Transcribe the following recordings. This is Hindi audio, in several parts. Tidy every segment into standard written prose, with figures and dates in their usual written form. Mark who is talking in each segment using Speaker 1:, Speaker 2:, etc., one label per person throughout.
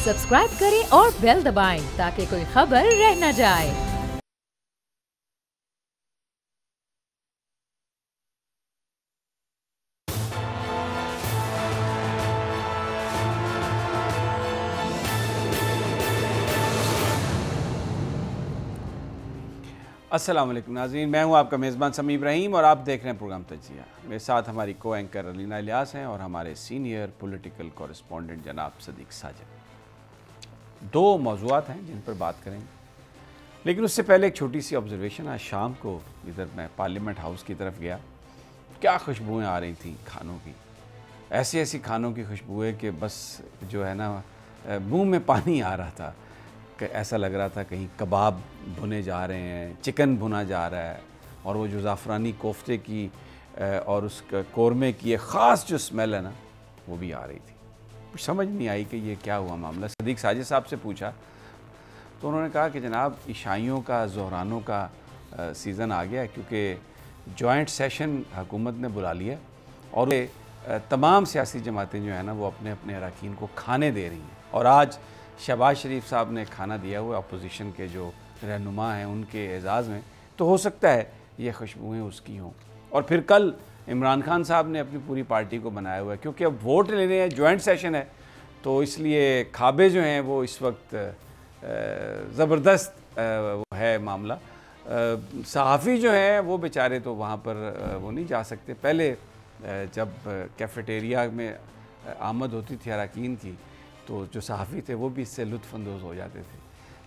Speaker 1: सब्सक्राइब करें और बेल दबाएं ताकि कोई खबर रह न जाए।
Speaker 2: अस्सलाम वालेकुम नाज़रीन, मैं हूं आपका मेज़बान समी इब्राहिम और आप देख रहे हैं प्रोग्राम तजिया। मेरे साथ हमारी को एंकर अलीना इलियास हैं और हमारे सीनियर पॉलिटिकल कॉरेस्पॉन्डेंट जनाब सदीक साजिद। दो मौज़ूआत हैं जिन पर बात करेंगे, लेकिन उससे पहले एक छोटी सी ऑब्जर्वेशन। आज शाम को इधर मैं पार्लियामेंट हाउस की तरफ गया, क्या खुशबुएँ आ रही थी खानों की, ऐसी ऐसी खानों की खुशबुएँ कि बस जो है ना मुँह में पानी आ रहा था। ऐसा लग रहा था कहीं कबाब भुने जा रहे हैं, चिकन भुना जा रहा है, और वो जो ज़ाफ़रानी कोफ्ते की और उस कौरमे की एक ख़ास जो स्मेल है ना, वो भी आ रही थी। कुछ समझ नहीं आई कि ये क्या हुआ मामला। सदीक साजिद साहब से पूछा तो उन्होंने कहा कि जनाब ईशाइयों का, ज़ोहरानों का सीज़न आ गया है, क्योंकि जॉइंट सेशन हुकूमत ने बुला लिया और तमाम सियासी जमातें जो है ना वो अपने अपने अरकान को खाने दे रही हैं। और आज शहबाज शरीफ साहब ने खाना दिया हुआ अपोजिशन के जो रहनुमा हैं उनके एजाज़ में, तो हो सकता है ये खुशबुएँ उसकी हों। और फिर कल इमरान खान साहब ने अपनी पूरी पार्टी को बनाया हुआ है, क्योंकि अब वोट लेने हैं, जॉइंट सेशन है, तो इसलिए खाबे जो हैं वो इस वक्त ज़बरदस्त है मामला। सहाफ़ी जो हैं वो बेचारे तो वहाँ पर वो नहीं जा सकते। पहले जब कैफेटेरिया में आमद होती थी अरकान की, तो जो सहाफ़ी थे वो भी इससे लुत्फ़अंदोज़ हो जाते थे,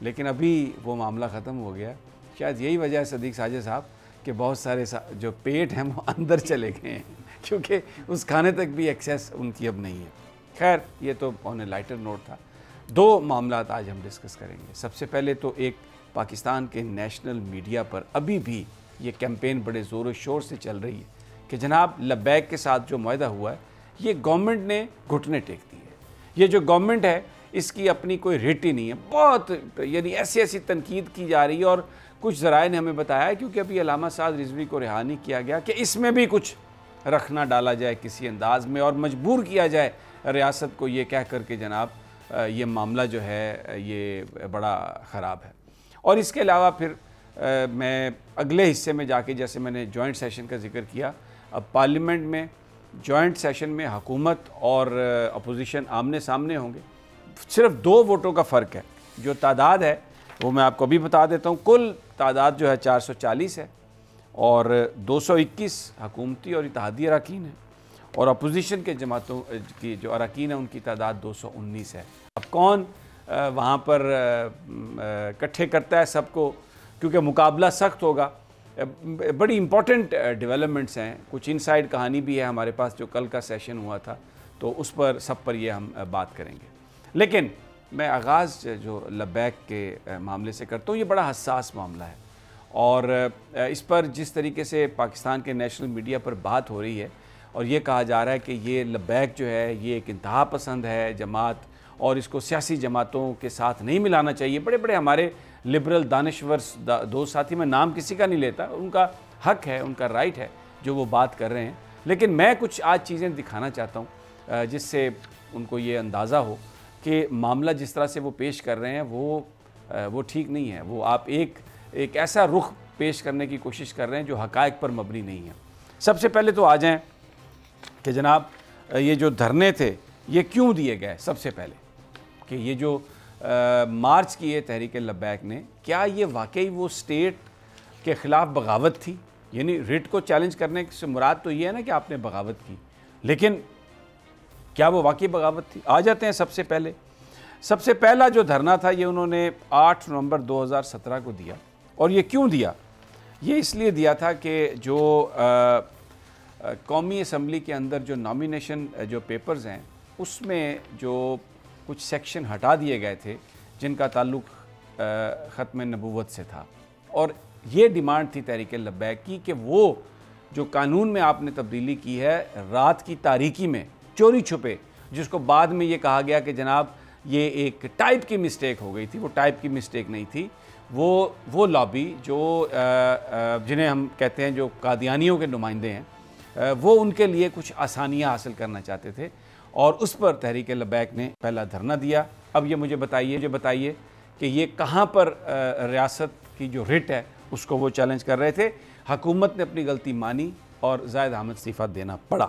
Speaker 2: लेकिन अभी वो मामला ख़त्म हो गया। शायद यही वजह है सदीक साजिद साहब कि बहुत सारे जो पेट हैं वो अंदर चले गए हैं, क्योंकि उस खाने तक भी एक्सेस उनकी अब नहीं है। खैर, ये तो ऑन ए लाइटर नोट था। दो मामला आज हम डिस्कस करेंगे। सबसे पहले तो एक पाकिस्तान के नेशनल मीडिया पर अभी भी ये कैंपेन बड़े ज़ोर शोर से चल रही है कि जनाब लब्बैक के साथ जो मुआहदा हुआ है ये गवर्नमेंट ने घुटने टेक दिए। ये जो गवर्नमेंट है इसकी अपनी कोई रेट ही नहीं है। बहुत यानी ऐसी ऐसी तनकीद की जा रही है, और कुछ ज़राए ने हमें बताया है, क्योंकि अभी अलामा साद रिजवी को रिहा नहीं किया गया, कि इसमें भी कुछ रखना डाला जाए किसी अंदाज में और मजबूर किया जाए रियासत को ये कह कर के जनाब ये मामला जो है ये बड़ा ख़राब है। और इसके अलावा फिर मैं अगले हिस्से में जाके, जैसे मैंने जॉइंट सेशन का जिक्र किया, अब पार्लियामेंट में जॉइंट सेशन में हुकूमत और अपोजिशन आमने सामने होंगे। सिर्फ 2 वोटों का फ़र्क है। जो तादाद है वो मैं आपको अभी बता देता हूँ। कुल तादाद जो है 440 है और 221 हुकूमती और इत्तेहादी अरकान है, और अपोजिशन के जमातों की जो अरकान है उनकी तादाद 219 है। अब कौन वहाँ पर इकट्ठे करता है सबको, क्योंकि मुकाबला सख्त होगा। बड़ी इम्पॉर्टेंट डेवलपमेंट्स हैं, कुछ इनसाइड कहानी भी है हमारे पास जो कल का सेशन हुआ था, तो उस पर सब पर ये हम बात करेंगे। लेकिन मैं आगाज़ जो लब्बैक के मामले से करता हूँ। ये बड़ा हसास मामला है, और इस पर जिस तरीके से पाकिस्तान के नेशनल मीडिया पर बात हो रही है और ये कहा जा रहा है कि ये लब्बैक जो है ये एक इंतहा पसंद है जमात और इसको सियासी जमातों के साथ नहीं मिलाना चाहिए। बड़े बड़े हमारे लिबरल दानिश्वर दो साथी, मैं नाम किसी का नहीं लेता, उनका हक है, उनका राइट है जो वो बात कर रहे हैं, लेकिन मैं कुछ आज चीज़ें दिखाना चाहता हूँ जिससे उनको ये अंदाज़ा हो कि मामला जिस तरह से वो पेश कर रहे हैं वो ठीक नहीं है। वो आप एक ऐसा रुख पेश करने की कोशिश कर रहे हैं जो हक़ाइक़ पर मबनी नहीं है। सबसे पहले तो आ जाएँ कि जनाब ये जो धरने थे ये क्यों दिए गए। सबसे पहले कि ये जो मार्च की ये तहरीक लब्बैक ने, क्या ये वाकई वो स्टेट के ख़िलाफ़ बगावत थी? यानी रिट को चैलेंज करने से मुराद तो ये है ना कि आपने बगावत की, लेकिन क्या वो वाकई बगावत थी? आ जाते हैं सबसे पहले। सबसे पहला जो धरना था ये उन्होंने 8 नवंबर 2017 को दिया। और ये क्यों दिया? ये इसलिए दिया था कि जो कौमी असम्बली के अंदर जो नॉमिनेशन जो पेपर्स हैं उसमें जो कुछ सेक्शन हटा दिए गए थे जिनका ताल्लुक़ ख़त्म नबूवत से था, और ये डिमांड थी तहरीक लब्बैक की कि वो जो कानून में आपने तब्दीली की है रात की तारीकी में चोरी छुपे, जिसको बाद में ये कहा गया कि जनाब ये एक टाइप की मिस्टेक हो गई थी, वो टाइप की मिस्टेक नहीं थी। वो लॉबी जो जिन्हें हम कहते हैं जो कादियानियों के नुमाइंदे हैं, वो उनके लिए कुछ आसानियाँ हासिल करना चाहते थे, और उस पर तहरीक लब्बैक ने पहला धरना दिया अब ये मुझे बताइए कि ये कहाँ पर रियासत की जो रिट है उसको वो चैलेंज कर रहे थे। हुकूमत ने अपनी गलती मानी और ज़ाहिद अहमद इस्तीफ़ा देना पड़ा।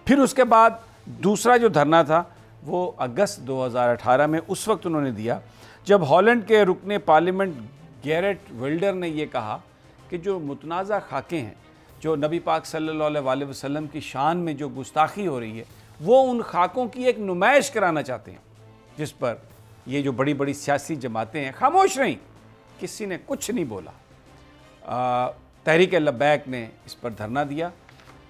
Speaker 2: फिर उसके बाद दूसरा जो धरना था वो अगस्त 2018 में उस वक्त उन्होंने दिया जब हॉलैंड के रुकने पार्लियामेंट गैरेट विल्डर ने ये कहा कि जो मुतनाज़ा खाके हैं, जो नबी पाक सल्लल्लाहु अलैहि वसल्लम की शान में जो गुस्ताखी हो रही है, वो उन खाकों की एक नुमाइश कराना चाहते हैं, जिस पर ये जो बड़ी बड़ी सियासी जमातें हैं खामोश रहीं, किसी ने कुछ नहीं बोला। तहरीक लब्बैक ने इस पर धरना दिया,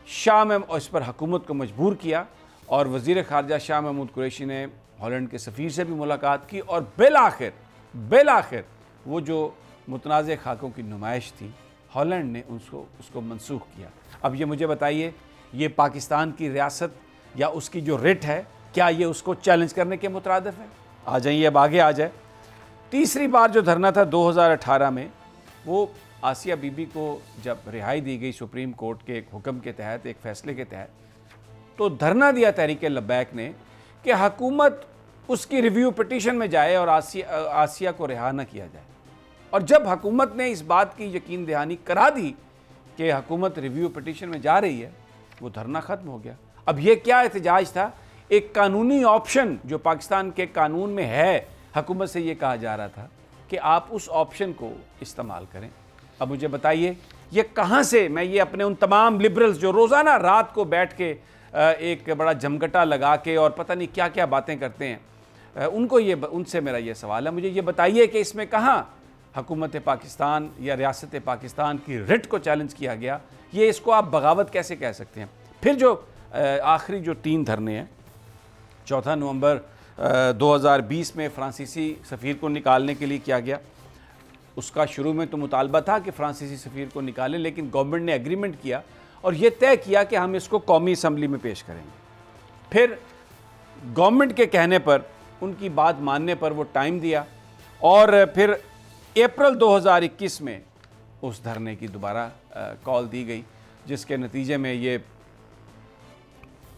Speaker 2: शाह में इस पर हुकूमत को मजबूर किया और वज़ीर ख़ारजा शाह महमूद कुरैशी ने हॉलैंड के सफ़ीर से भी मुलाकात की और बिलाखिर वो जो मुतनाज़ खाकों की नुमाइश थी हॉलैंड ने उसको मनसूख किया। अब ये मुझे बताइए, ये पाकिस्तान की रियासत या उसकी जो रिट है, क्या ये उसको चैलेंज करने के मुतरादिफ है? आ जाइए, अब आगे आ जाए। तीसरी बार जो धरना था 2018 में, वो आसिया बीबी को जब रिहाई दी गई सुप्रीम कोर्ट के एक हुक्म के तहत, एक फ़ैसले के तहत, तो धरना दिया तहरीक लब्बैक ने कि हुकूमत उसकी रिव्यू पिटीशन में जाए और आसिया को रिहा न किया जाए। और जब हुकूमत ने इस बात की यकीन दहानी करा दी कि हुकूमत रिव्यू पिटीशन में जा रही है, वो धरना ख़त्म हो गया। अब ये क्या एहतजाज था? एक कानूनी ऑप्शन जो पाकिस्तान के कानून में है, हुकूमत से ये कहा जा रहा था कि आप उस ऑप्शन को इस्तेमाल करें। अब मुझे बताइए, ये कहाँ से मैं ये अपने उन तमाम लिबरल्स जो रोज़ाना रात को बैठ के एक बड़ा जमघटा लगा के और पता नहीं क्या क्या बातें करते हैं, उनसे मेरा ये सवाल है, मुझे ये बताइए कि इसमें कहाँ हुकूमत पाकिस्तान या रियासत पाकिस्तान की रिट को चैलेंज किया गया? ये इसको आप बगावत कैसे कह सकते हैं? फिर जो आखिरी जो 3 धरने हैं, 4 नवंबर 2020 में फ्रांसीसी सफ़ीर को निकालने के लिए किया गया। उसका शुरू में तो मुतालबा था कि फ्रांसीसी सफ़ीर को निकालें, लेकिन गवर्नमेंट ने एग्रीमेंट किया और ये तय किया कि हम इसको कौमी असम्बली में पेश करेंगे। फिर गवर्नमेंट के कहने पर, उनकी बात मानने पर वो टाइम दिया और फिर अप्रैल 2021 में उस धरने की दोबारा कॉल दी गई, जिसके नतीजे में ये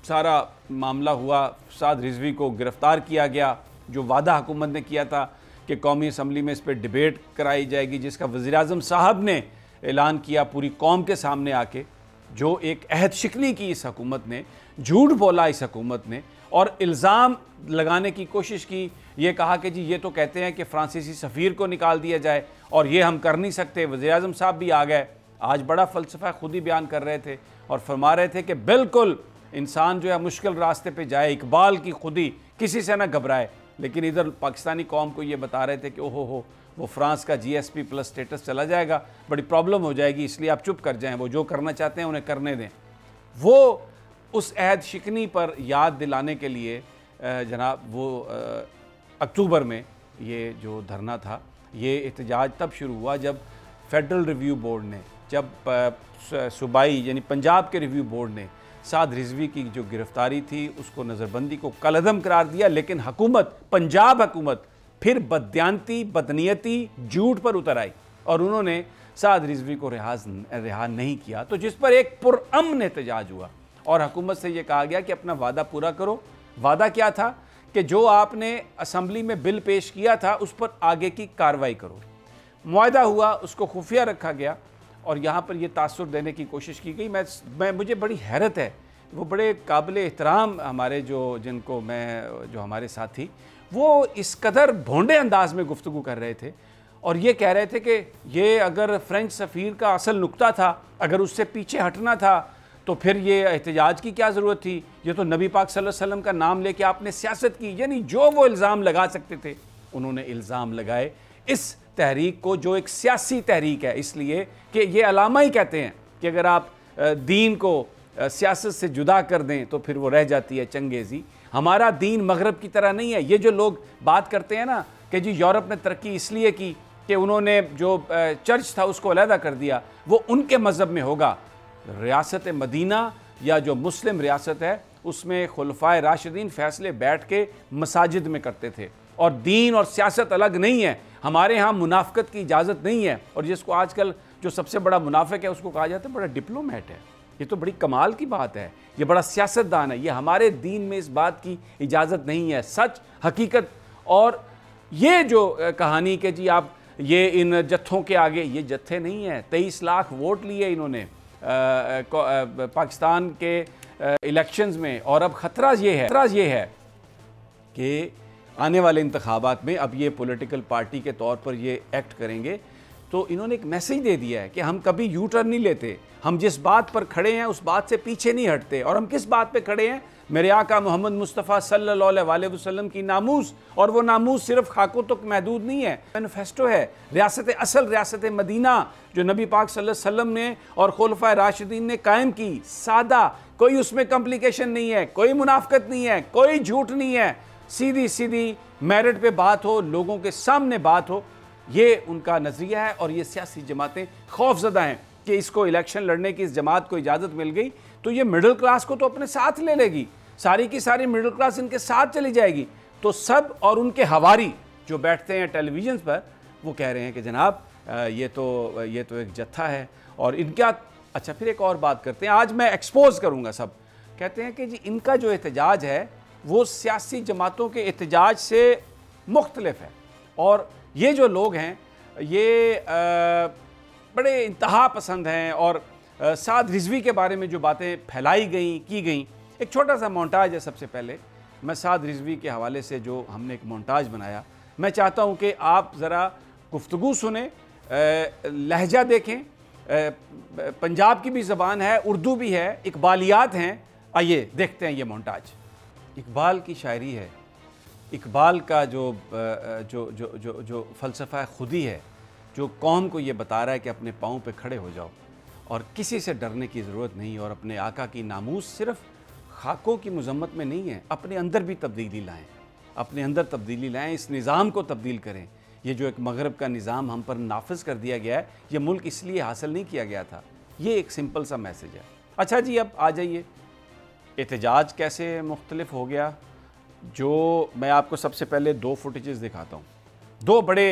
Speaker 2: सारा मामला हुआ। साद रिजवी को गिरफ़्तार किया गया। जो वादा हुकूमत ने किया था कि कौमी असम्बली में इस पर डिबेट कराई जाएगी, जिसका वज़ीर-ए-आज़म साहब ने ऐलान किया पूरी कौम के सामने आके, जो एक अहद शिकनी की इस हुकूमत ने, झूठ बोला इस हुकूमत ने और इल्ज़ाम लगाने की कोशिश की। ये कहा कि जी ये तो कहते हैं कि फ़्रांसीसी सफ़ीर को निकाल दिया जाए और ये हम कर नहीं सकते। वज़ीर-ए-आज़म साहब भी आ गए, आज बड़ा फ़लसफ़ा खुद ही बयान कर रहे थे और फरमा रहे थे कि बिल्कुल इंसान जो है मुश्किल रास्ते पे जाए, इकबाल की खुदी, किसी से ना घबराए। लेकिन इधर पाकिस्तानी कौम को ये बता रहे थे कि ओहो हो, वो फ्रांस का GSP प्लस स्टेटस चला जाएगा, बड़ी प्रॉब्लम हो जाएगी, इसलिए आप चुप कर जाएं, वो जो करना चाहते हैं उन्हें करने दें। वो उस अहद शिकनी पर याद दिलाने के लिए जनाब वो अक्टूबर में ये जो धरना था, ये एहतजाज तब शुरू हुआ जब फेडरल रिव्यू बोर्ड ने, जब सूबाई यानी पंजाब के रिव्यू बोर्ड ने साद रिजवी की जो गिरफ्तारी थी उसको नज़रबंदी को कलअदम करार दिया। लेकिन हुकूमत, पंजाब हुकूमत फिर बददियानती, बदनीयती, झूठ पर उतर आई और उन्होंने साद रिजवी को रिहा नहीं किया। तो जिस पर एक पुरअमन एहतजाज हुआ और हुकूमत से ये कहा गया कि अपना वादा पूरा करो। वादा क्या था कि जो आपने असम्बली में बिल पेश किया था उस पर आगे की कार्रवाई करो। मुआहदा हुआ, उसको खुफिया रखा गया और यहाँ पर ये तासुर देने की कोशिश की गई। मुझे बड़ी हैरत है, वो बड़े काबिल एहतराम हमारे जो हमारे साथी, वो इस कदर भोंडे अंदाज में गुफ्तगू कर रहे थे और ये कह रहे थे कि ये अगर फ्रेंच सफ़ीर का असल नुक्ता था, अगर उससे पीछे हटना था तो फिर ये एहतजाज की क्या ज़रूरत थी? ये तो नबी पाक सल्लल्लाहु अलैहि वसल्लम का नाम लेके आपने सियासत की। यानी जो वो इल्ज़ाम लगा सकते थे उन्होंने इल्ज़ाम लगाए इस तहरीक को, जो एक सियासी तहरीक है, इसलिए कि ये अलामा ही कहते हैं कि अगर आप दीन को सियासत से जुदा कर दें तो फिर वो रह जाती है चंगेज़ी। हमारा दीन मगरब की तरह नहीं है। ये जो लोग बात करते हैं ना कि जी यूरोप ने तरक्की इसलिए की कि उन्होंने जो चर्च था उसको अलहदा कर दिया, वो उनके मज़हब में होगा। रियासत मदीना या जो मुस्लिम रियासत है उसमें खुलफाए राशिदीन फ़ैसले बैठ के मसाजिद में करते थे और दीन और सियासत अलग नहीं है। हमारे यहाँ मुनाफ़कत की इजाज़त नहीं है और जिसको आजकल जो सबसे बड़ा मुनाफिक है उसको कहा जाता है बड़ा डिप्लोमेट है। ये तो बड़ी कमाल की बात है, ये बड़ा सियासतदान है। ये हमारे दीन में इस बात की इजाज़त नहीं है। सच, हकीकत और ये जो कहानी कि जी आप ये इन जत्थों के आगे, ये जत्थे नहीं है। 23 लाख वोट लिए इन्होंने पाकिस्तान के इलेक्शंस में, और अब ख़तरा ये है कि आने वाले इंतखाबात में अब ये पॉलिटिकल पार्टी के तौर पर ये एक्ट करेंगे, तो इन्होंने एक मैसेज दे दिया है कि हम कभी यू टर्न नहीं लेते, हम जिस बात पर खड़े हैं उस बात से पीछे नहीं हटते। और हम किस बात पे खड़े हैं? मेरे आका मोहम्मद मुस्तफ़ा सल्लल्लाहु अलैहि वसल्लम की नामूस, और वो नामूस सिर्फ खाकों तक महदूद नहीं है, मैनिफेस्टो है। रियासत मदीना जो नबी पाक सल्लल्लाहु अलैहि वसल्लम ने और खुलफाए राशिदीन ने कायम की, सादा, कोई उसमें कॉम्प्लिकेशन नहीं है, कोई मुनाफकत नहीं है, कोई झूठ नहीं है, सीधी सीधी मेरिट पे बात हो, लोगों के सामने बात हो, ये उनका नज़रिया है। और ये सियासी जमातें खौफजदा हैं कि इसको इलेक्शन लड़ने की इस जमात को इजाज़त मिल गई तो ये मिडिल क्लास को तो अपने साथ ले लेगी, सारी की सारी मिडिल क्लास इनके साथ चली जाएगी। तो सब और उनके हवारी जो बैठते हैं टेलीविज़न पर, वो कह रहे हैं कि जनाब ये तो एक जत्था है और इनका। अच्छा, फिर एक और बात करते हैं, आज मैं एक्सपोज करूँगा सब। कहते हैं कि जी इनका जो एहतजाज है वो सियासी जमातों के एहतजाज से मुख्तलिफ है, और ये जो लोग हैं ये बड़े इंतहा पसंद हैं। और साद रिजवी के बारे में जो बातें फैलाई गई की गई, एक छोटा सा मोन्टाज है। सबसे पहले मैं साद रिजवी के हवाले से जो हमने एक मोन्टाज बनाया, मैं चाहता हूँ कि आप ज़रा गुफ्तगू सुने, लहजा देखें, पंजाब की भी ज़बान है, उर्दू भी है, इकबालियात हैं। आइए देखते हैं ये मोन्टाज। इकबाल की शायरी है, इकबाल का जो फ़लसफ़ा खुदी है, जो कौम को ये बता रहा है कि अपने पाँव पे खड़े हो जाओ और किसी से डरने की ज़रूरत नहीं, और अपने आका की नामूस सिर्फ खाकों की मजम्मत में नहीं है, अपने अंदर भी तब्दीली लाएँ, अपने अंदर तब्दीली लाएँ, इस निज़ाम को तब्दील करें। ये जो एक मगरब का निज़ाम हम पर नाफिज कर दिया गया है, ये मुल्क इसलिए हासिल नहीं किया गया था। ये एक सिंपल सा मैसेज है। अच्छा जी, अब आ जाइए, एहतजाज कैसे मुख्तलिफ हो गया। जो मैं आपको सबसे पहले 2 फुटेजेस दिखाता हूँ। 2 बड़े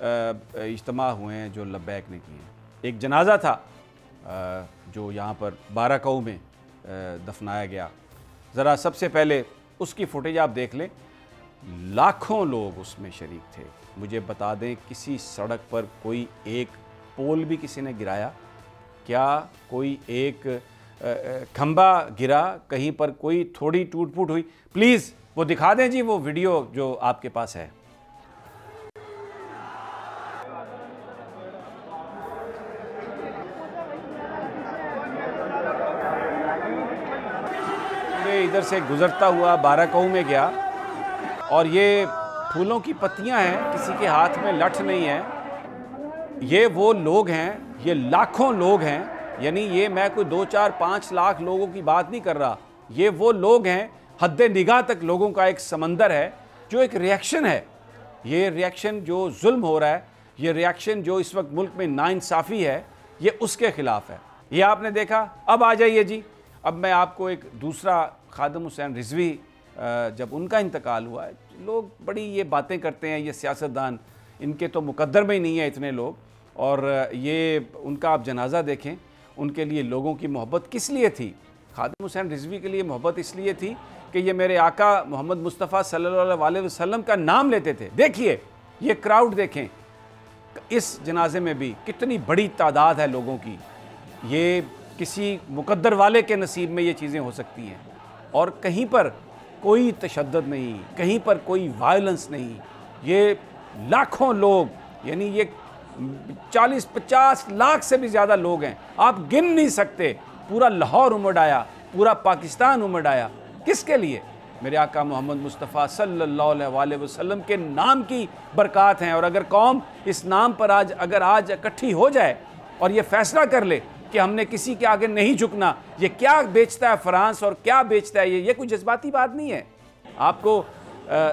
Speaker 2: इज्तिमा हुए हैं जो लब्बैक ने किए हैं। एक जनाजा था जो यहाँ पर बाराकाऊ में दफनाया गया। ज़रा सबसे पहले उसकी फुटेज आप देख लें। लाखों लोग उसमें शरीक थे। मुझे बता दें, किसी सड़क पर कोई एक पोल भी किसी ने गिराया क्या? कोई एक खंबा गिरा? कहीं पर कोई थोड़ी टूट फूट हुई? प्लीज़ वो दिखा दें जी, वो वीडियो जो आपके पास है। इधर से गुजरता हुआ बाराकाऊ में गया, और ये फूलों की पत्तियां हैं, किसी के हाथ में लठ नहीं है। ये वो लोग हैं, ये लाखों लोग हैं, यानी ये मैं कोई 2, 4, 5 लाख लोगों की बात नहीं कर रहा। ये वो लोग हैं, हद निगाह तक लोगों का एक समंदर है, जो एक रिएक्शन है। ये रिएक्शन जो जुल्म हो रहा है, ये रिएक्शन जो इस वक्त मुल्क में नाइंसाफ़ी है, ये उसके ख़िलाफ़ है। ये आपने देखा। अब आ जाइए जी, अब मैं आपको एक दूसरा खादिम हुसैन रिजवी, जब उनका इंतकाल हुआ है, लोग बड़ी ये बातें करते हैं, ये सियासतदान, इनके तो मुकद्दर में ही नहीं है इतने लोग। और ये उनका आप जनाजा देखें, उनके लिए लोगों की मोहब्बत किस लिए थी? खादिम हुसैन रिजवी के लिए मोहब्बत इसलिए थी कि ये मेरे आका मोहम्मद मुस्तफ़ा सल्लल्लाहु अलैहि वसल्लम का नाम लेते थे। देखिए ये क्राउड देखें, इस जनाजे में भी कितनी बड़ी तादाद है लोगों की। ये किसी मुकद्दर वाले के नसीब में ये चीज़ें हो सकती हैं, और कहीं पर कोई तशद्दुद नहीं, कहीं पर कोई वायलेंस नहीं। ये लाखों लोग, यानी ये 40-50 लाख से भी ज़्यादा लोग हैं, आप गिन नहीं सकते। पूरा लाहौर उमड़ आया, पूरा पाकिस्तान उमड़ आया। किसके लिए? मेरे आका मोहम्मद मुस्तफ़ा सल्लल्लाहु अलैहि वसल्लम के नाम की बरक़ात हैं। और अगर कौम इस नाम पर आज इकट्ठी हो जाए और ये फ़ैसला कर ले कि हमने किसी के आगे नहीं झुकना, ये क्या बेचता है फ्रांस और क्या बेचता है ये कोई जज्बाती बात नहीं है। आपको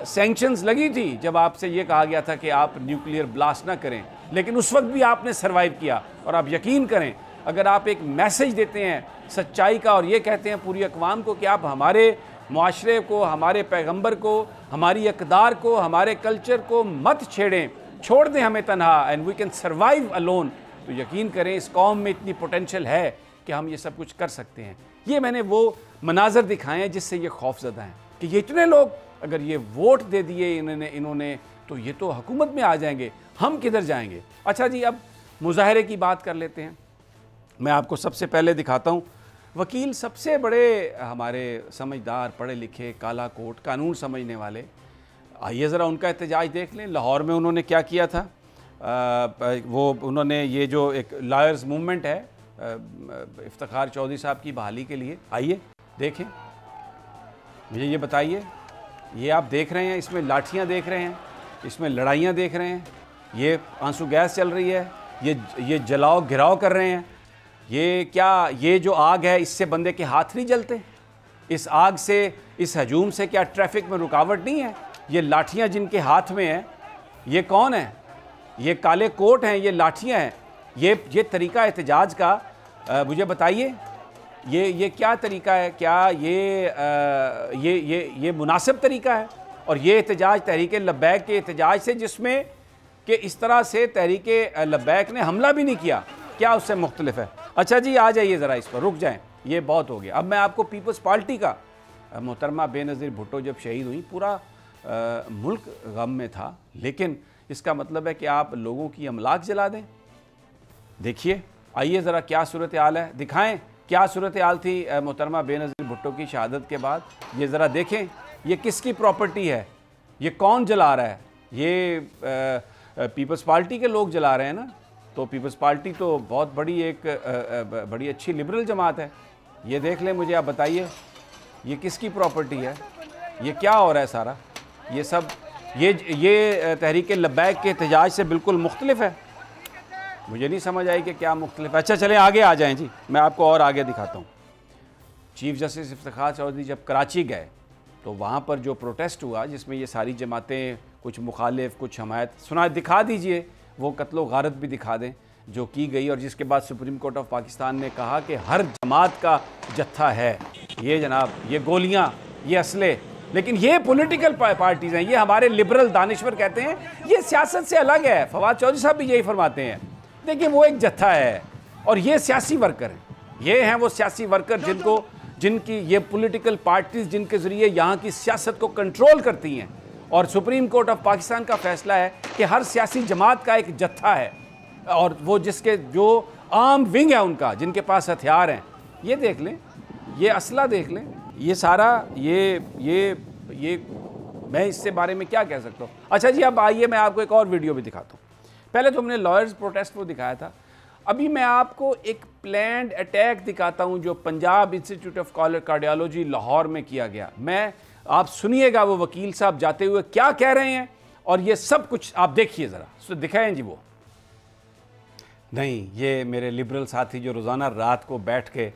Speaker 2: सैंक्शंस लगी थी जब आपसे ये कहा गया था कि आप न्यूक्लियर ब्लास्ट ना करें, लेकिन उस वक्त भी आपने सर्वाइव किया। और आप यकीन करें, अगर आप एक मैसेज देते हैं सच्चाई का और ये कहते हैं पूरी अक़वाम को कि आप हमारे मुआशरे को, हमारे पैगंबर को, हमारी अक़दार को, हमारे कल्चर को मत छेड़ें, छोड़ दें हमें तन्हा, and we can survive alone, तो यकीन करें इस कौम में इतनी पोटेंशियल है कि हम ये सब कुछ कर सकते हैं। ये मैंने वो मनाजर दिखाए हैं जिससे ये खौफज़दा हैं कि ये इतने लोग अगर ये वोट दे दिए इन्होंने तो ये तो हुकूमत में आ जाएंगे, हम किधर जाएंगे। अच्छा जी, अब मुजाहरे की बात कर लेते हैं। मैं आपको सबसे पहले दिखाता हूँ वकील, सबसे बड़े हमारे समझदार, पढ़े लिखे, काला कोट, कानून समझने वाले, आइए ज़रा उनका एहतजाज देख लें। लाहौर में उन्होंने क्या किया था, वो उन्होंने ये जो एक लॉयर्स मूवमेंट है इफ्तिखार चौधरी साहब की बहाली के लिए, आइए देखें, मुझे ये बताइए, ये आप देख रहे हैं, इसमें लाठियाँ देख रहे हैं, इसमें लड़ाइयाँ देख रहे हैं, ये आंसू गैस चल रही है, ये जलाओ घिराव कर रहे हैं। ये क्या, ये जो आग है इससे बंदे के हाथ नहीं जलते? इस आग से, इस हजूम से क्या ट्रैफिक में रुकावट नहीं है? ये लाठियाँ जिनके हाथ में हैं, ये कौन है? ये काले कोट हैं, ये लाठियाँ हैं। ये तरीका एहतजाज का मुझे बताइए, ये क्या तरीका है? क्या ये मुनासिब तरीका है? और ये एहतजाज तहरीक लब्बैक के एहतजाज से, जिसमें कि इस तरह से तहरीक लब्बैक ने हमला भी नहीं किया, क्या उससे मुख्तलिफ है? अच्छा जी, आ जाइए ज़रा इस पर, रुक जाएं, ये बहुत हो गया। अब मैं आपको पीपल्स पार्टी का, मोहतरमा बेनज़ीर भुट्टो जब शहीद हुई, पूरा मुल्क गम में था, लेकिन इसका मतलब है कि आप लोगों की अमलाक जला दें? देखिए, आइए ज़रा क्या सूरत हाल है, दिखाएं क्या सूरत हाल थी मोहतरमा बेनज़ीर भुट्टो की शहादत के बाद। ये ज़रा देखें, ये किसकी प्रॉपर्टी है, ये कौन जला रहा है? ये पीपल्स पार्टी के लोग जला रहे हैं ना। तो पीपल्स पार्टी तो बहुत बड़ी बड़ी अच्छी लिबरल जमात है। ये देख लें, मुझे आप बताइए, ये किसकी प्रॉपर्टी है? ये क्या हो रहा है सारा? ये सब ये तहरीक लब्बैक के एहतजाज से बिल्कुल मुख्तलिफ है। मुझे नहीं समझ आई कि क्या मुख्तलिफ है। अच्छा चलें आगे आ जाएं जी, मैं आपको और आगे दिखाता हूँ। चीफ जस्टिस इफ्तिखार चौधरी जब कराची गए तो वहाँ पर जो प्रोटेस्ट हुआ, जिसमें ये सारी जमातें, कुछ मुखालिफ, कुछ हमायत, सुना दिखा दीजिए, वो कत्लो गारत भी दिखा दें जो की गई, और जिसके बाद सुप्रीम कोर्ट ऑफ पाकिस्तान ने कहा कि हर जमात का जत्था है ये जनाब, ये गोलियाँ, ये असले। लेकिन ये पॉलिटिकल पार्टीज़ हैं, ये हमारे लिबरल दानिश्वर कहते हैं ये सियासत से अलग है। फवाद चौधरी साहब भी यही फरमाते हैं। देखिए, वो एक जत्था है और ये सियासी वर्कर हैं। ये हैं वो सियासी वर्कर जिनकी ये पॉलिटिकल पार्टीज़, जिनके ज़रिए यहाँ की सियासत को कंट्रोल करती हैं। और सुप्रीम कोर्ट ऑफ पाकिस्तान का फैसला है कि हर सियासी जमात का एक जत्था है, और वो जिसके जो आर्म विंग है उनका, जिनके पास हथियार हैं। ये देख लें, ये असला देख लें, ये सारा ये मैं इससे बारे में क्या कह सकता हूँ। अच्छा जी, अब आइए मैं आपको एक और वीडियो भी दिखाता हूँ। पहले तो हमने लॉयर्स प्रोटेस्ट को दिखाया था, अभी मैं आपको एक प्लान्ड अटैक दिखाता हूँ जो Punjab institute of cardiology Lahore में किया गया। आप सुनिएगा वो वकील साहब जाते हुए क्या कह रहे हैं, और ये सब कुछ आप देखिए ज़रा। तो दिखाएं जी वो। नहीं, ये मेरे लिबरल साथी जो रोज़ाना रात को बैठ के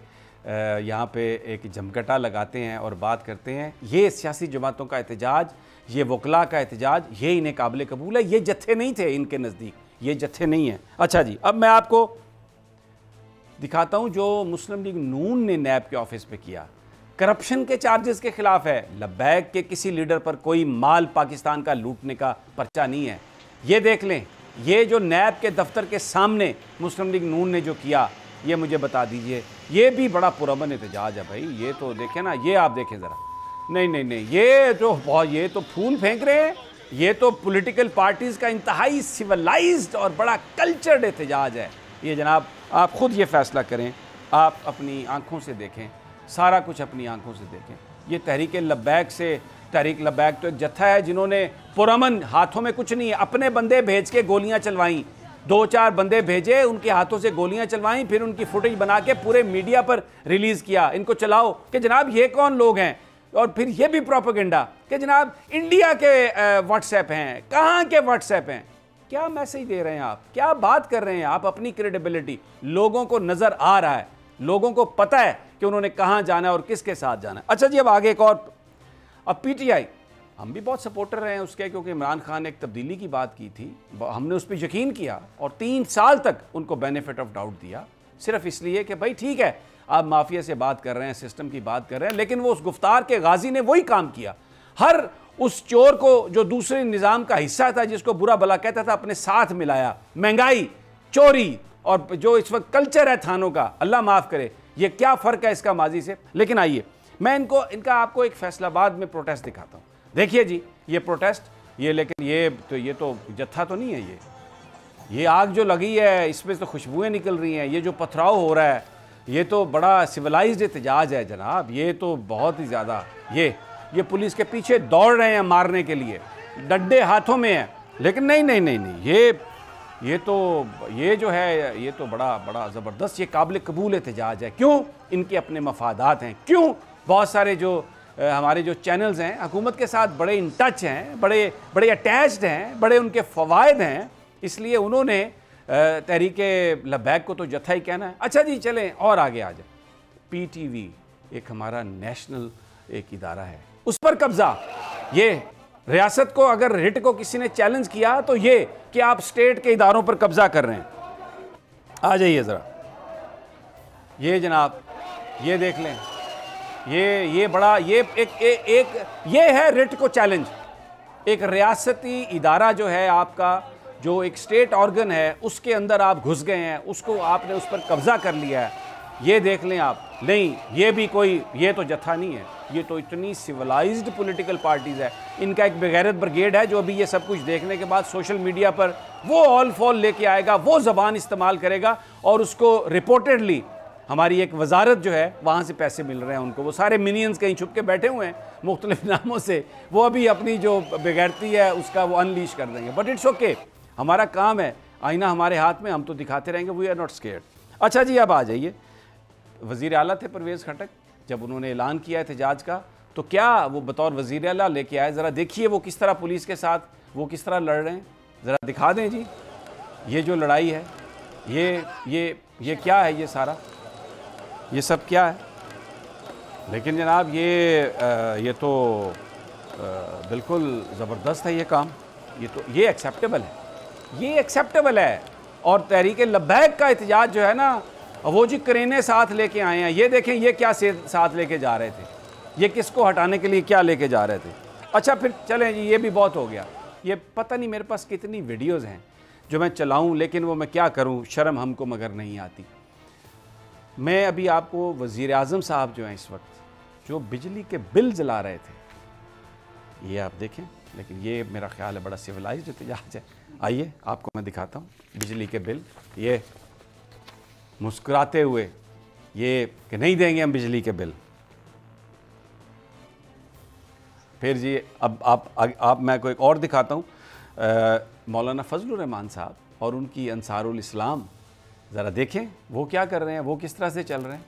Speaker 2: यहाँ पे एक जमघटा लगाते हैं और बात करते हैं, ये सियासी जमातों का एहतजाज, ये वकला का एहतजाज, ये इन्हें काबिल कबूल है। ये जत्थे नहीं थे इनके नज़दीक, ये जत्थे नहीं हैं। अच्छा जी, अब मैं आपको दिखाता हूँ जो मुस्लिम लीग नून ने नैब के ऑफिस पे किया। करप्शन के चार्जेस के खिलाफ है। लब्बैक के किसी लीडर पर कोई माल पाकिस्तान का लूटने का पर्चा नहीं है। ये देख लें, ये जो नैब के दफ्तर के सामने मुस्लिम लीग नून ने जो किया, ये मुझे बता दीजिए। ये भी बड़ा पुरअमन एहतजाज है भाई। ये तो देखें ना, ये आप देखें ज़रा। नहीं, ये तो फूल फेंक रहे हैं। ये तो पॉलिटिकल पार्टीज़ का इंतहाई सिविलाइज्ड और बड़ा कल्चर्ड एहतजाज है। ये जनाब, आप ख़ुद ये फ़ैसला करें, आप अपनी आँखों से देखें, सारा कुछ अपनी आंखों से देखें। ये तहरीक लब्बैक से, तहरीक लब्बैक तो एक जत्था है जिन्होंने पुरअमन, हाथों में कुछ नहीं है, अपने बंदे भेज के गोलियां चलवाईं। 2-4 बंदे भेजे, उनके हाथों से गोलियां चलवाईं, फिर उनकी फुटेज बना के पूरे मीडिया पर रिलीज़ किया। इनको चलाओ कि जनाब ये कौन लोग हैं, और फिर ये भी प्रोपेगेंडा कि जनाब इंडिया के व्हाट्सएप हैं, कहाँ के व्हाट्सएप हैं। क्या मैसेज दे रहे हैं आप, क्या बात कर रहे हैं आप? अपनी क्रेडिबिलिटी लोगों को नज़र आ रहा है, लोगों को पता है कि उन्होंने कहाँ जाना है और किसके साथ जाना है। अच्छा जी, अब आगे एक और, अब पीटीआई, हम भी बहुत सपोर्टर रहे हैं उसके, क्योंकि इमरान खान ने एक तब्दीली की बात की थी, हमने उस पर यकीन किया और 3 साल तक उनको बेनिफिट ऑफ डाउट दिया, सिर्फ इसलिए कि भाई ठीक है आप माफिया से बात कर रहे हैं, सिस्टम की बात कर रहे हैं। लेकिन वो उस गुफ्तार के गाजी ने वही काम किया, हर उस चोर को जो दूसरे निज़ाम का हिस्सा था, जिसको बुरा भला कहता था, अपने साथ मिलाया। महंगाई, चोरी, और जो इस वक्त कल्चर है थानों का, अल्लाह माफ़ करे, ये क्या फ़र्क है इसका माजी से। लेकिन आइए मैं इनका आपको एक फैसलाबाद में प्रोटेस्ट दिखाता हूँ। देखिए जी ये प्रोटेस्ट, ये लेकिन ये तो जत्था तो नहीं है, ये आग जो लगी है इसमें तो खुशबुएं निकल रही हैं, ये जो पथराव हो रहा है ये तो बड़ा सिविलाइज्ड एहतजाज है जनाब, ये तो बहुत ही ज़्यादा। ये पुलिस के पीछे दौड़ रहे हैं मारने के लिए, डंडे हाथों में हैं, लेकिन नहीं, ये जो है ये तो बड़ा ज़बरदस्त, ये काबिल कबूल एहतजाज है। क्यों? इनके अपने मफादात हैं। क्यों? बहुत सारे जो हमारे जो चैनल्स हैं हुकूमत के साथ बड़े इन टच हैं, बड़े अटैच्ड हैं, बड़े उनके फ़वाइद हैं, इसलिए उन्होंने तहरीके लब्बैक को तो जत्था ही कहना है। अच्छा जी चलें और आगे आ जाए। PTV एक हमारा नेशनल एक इदारा है, उस पर कब्ज़ा। ये रियासत को अगर रिट को किसी ने चैलेंज किया तो ये कि आप स्टेट के इदारों पर कब्ज़ा कर रहे हैं। आ जाइए ज़रा, ये जनाब ये देख लें, ये बड़ा ये है रिट को चैलेंज। एक रियासती इदारा जो है आपका, जो एक स्टेट ऑर्गन है, उसके अंदर आप घुस गए हैं, उसको आपने उस पर कब्ज़ा कर लिया है। ये देख लें आप। नहीं, ये भी कोई, ये तो जत्था नहीं है, ये तो इतनी सिविलाइज्ड पॉलिटिकल पार्टीज़ है। इनका एक बेगैरत ब्रिगेड है जो अभी ये सब कुछ देखने के बाद सोशल मीडिया पर वो ऑल फॉल लेके आएगा, वो ज़बान इस्तेमाल करेगा और उसको रिपोर्टेडली हमारी एक वजारत जो है वहाँ से पैसे मिल रहे हैं उनको। वो सारे मिनियंस कहीं छुप के बैठे हुए हैं मुख्तलिफ नामों से, वो अभी अपनी जो बेगैरती है उसका वो अनलीश कर देंगे। बट इट्स ओके, हमारा काम है, आईना हमारे हाथ में, हम तो दिखाते रहेंगे, वी आर नॉट स्केयर्ड। अच्छा जी अब आ जाइए, वज़ीर आला थे परवेज़ खटक, जब उन्होंने ऐलान किया एहतजाज का तो क्या वो बतौर वज़ीर आला लेके आए, ज़रा देखिए वो किस तरह पुलिस के साथ वो किस तरह लड़ रहे हैं, ज़रा दिखा दें जी। ये जो लड़ाई है ये क्या है, ये सारा ये सब क्या है। लेकिन जनाब ये तो बिल्कुल ज़बरदस्त है ये काम, ये एक्सेप्टेबल है। और तहरीक लब्बैक का एहतजाज जो है ना, वो जी करेने साथ लेके आए हैं। ये देखें ये क्या साथ लेके जा रहे थे, ये किसको हटाने के लिए क्या लेके जा रहे थे। अच्छा फिर चलें जी, ये भी बहुत हो गया। ये पता नहीं मेरे पास कितनी वीडियोज़ हैं जो मैं चलाऊं, लेकिन वो मैं क्या करूं, शर्म हमको मगर नहीं आती। मैं अभी आपको वज़ीर आज़म साहब जो हैं इस वक्त जो बिजली के बिल जला रहे थे, ये आप देखें। लेकिन ये मेरा ख्याल है बड़ा सिविलाइज्ड एहतजाज है। आइए आपको मैं दिखाता हूँ बिजली के बिल, ये मुस्कुराते हुए ये कि नहीं देंगे हम बिजली के बिल। फिर जी अब आप मैं को एक और दिखाता हूँ, मौलाना फजलुर रहमान साहब और उनकी अंसारुल इस्लाम, ज़रा देखें वो क्या कर रहे हैं, वो किस तरह से चल रहे हैं।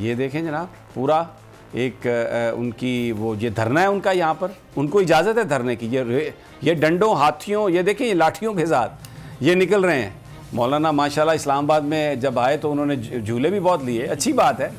Speaker 2: ये देखें जनाब, पूरा एक उनकी वो ये धरना है उनका, यहाँ पर उनको इजाज़त है धरने की। ये डंडों, हाथियों, ये देखें ये लाठियों के साथ ये निकल रहे हैं। मौलाना माशाल्लाह इस्लामाबाद में जब आए तो उन्होंने झूले भी बहुत लिए, अच्छी बात है,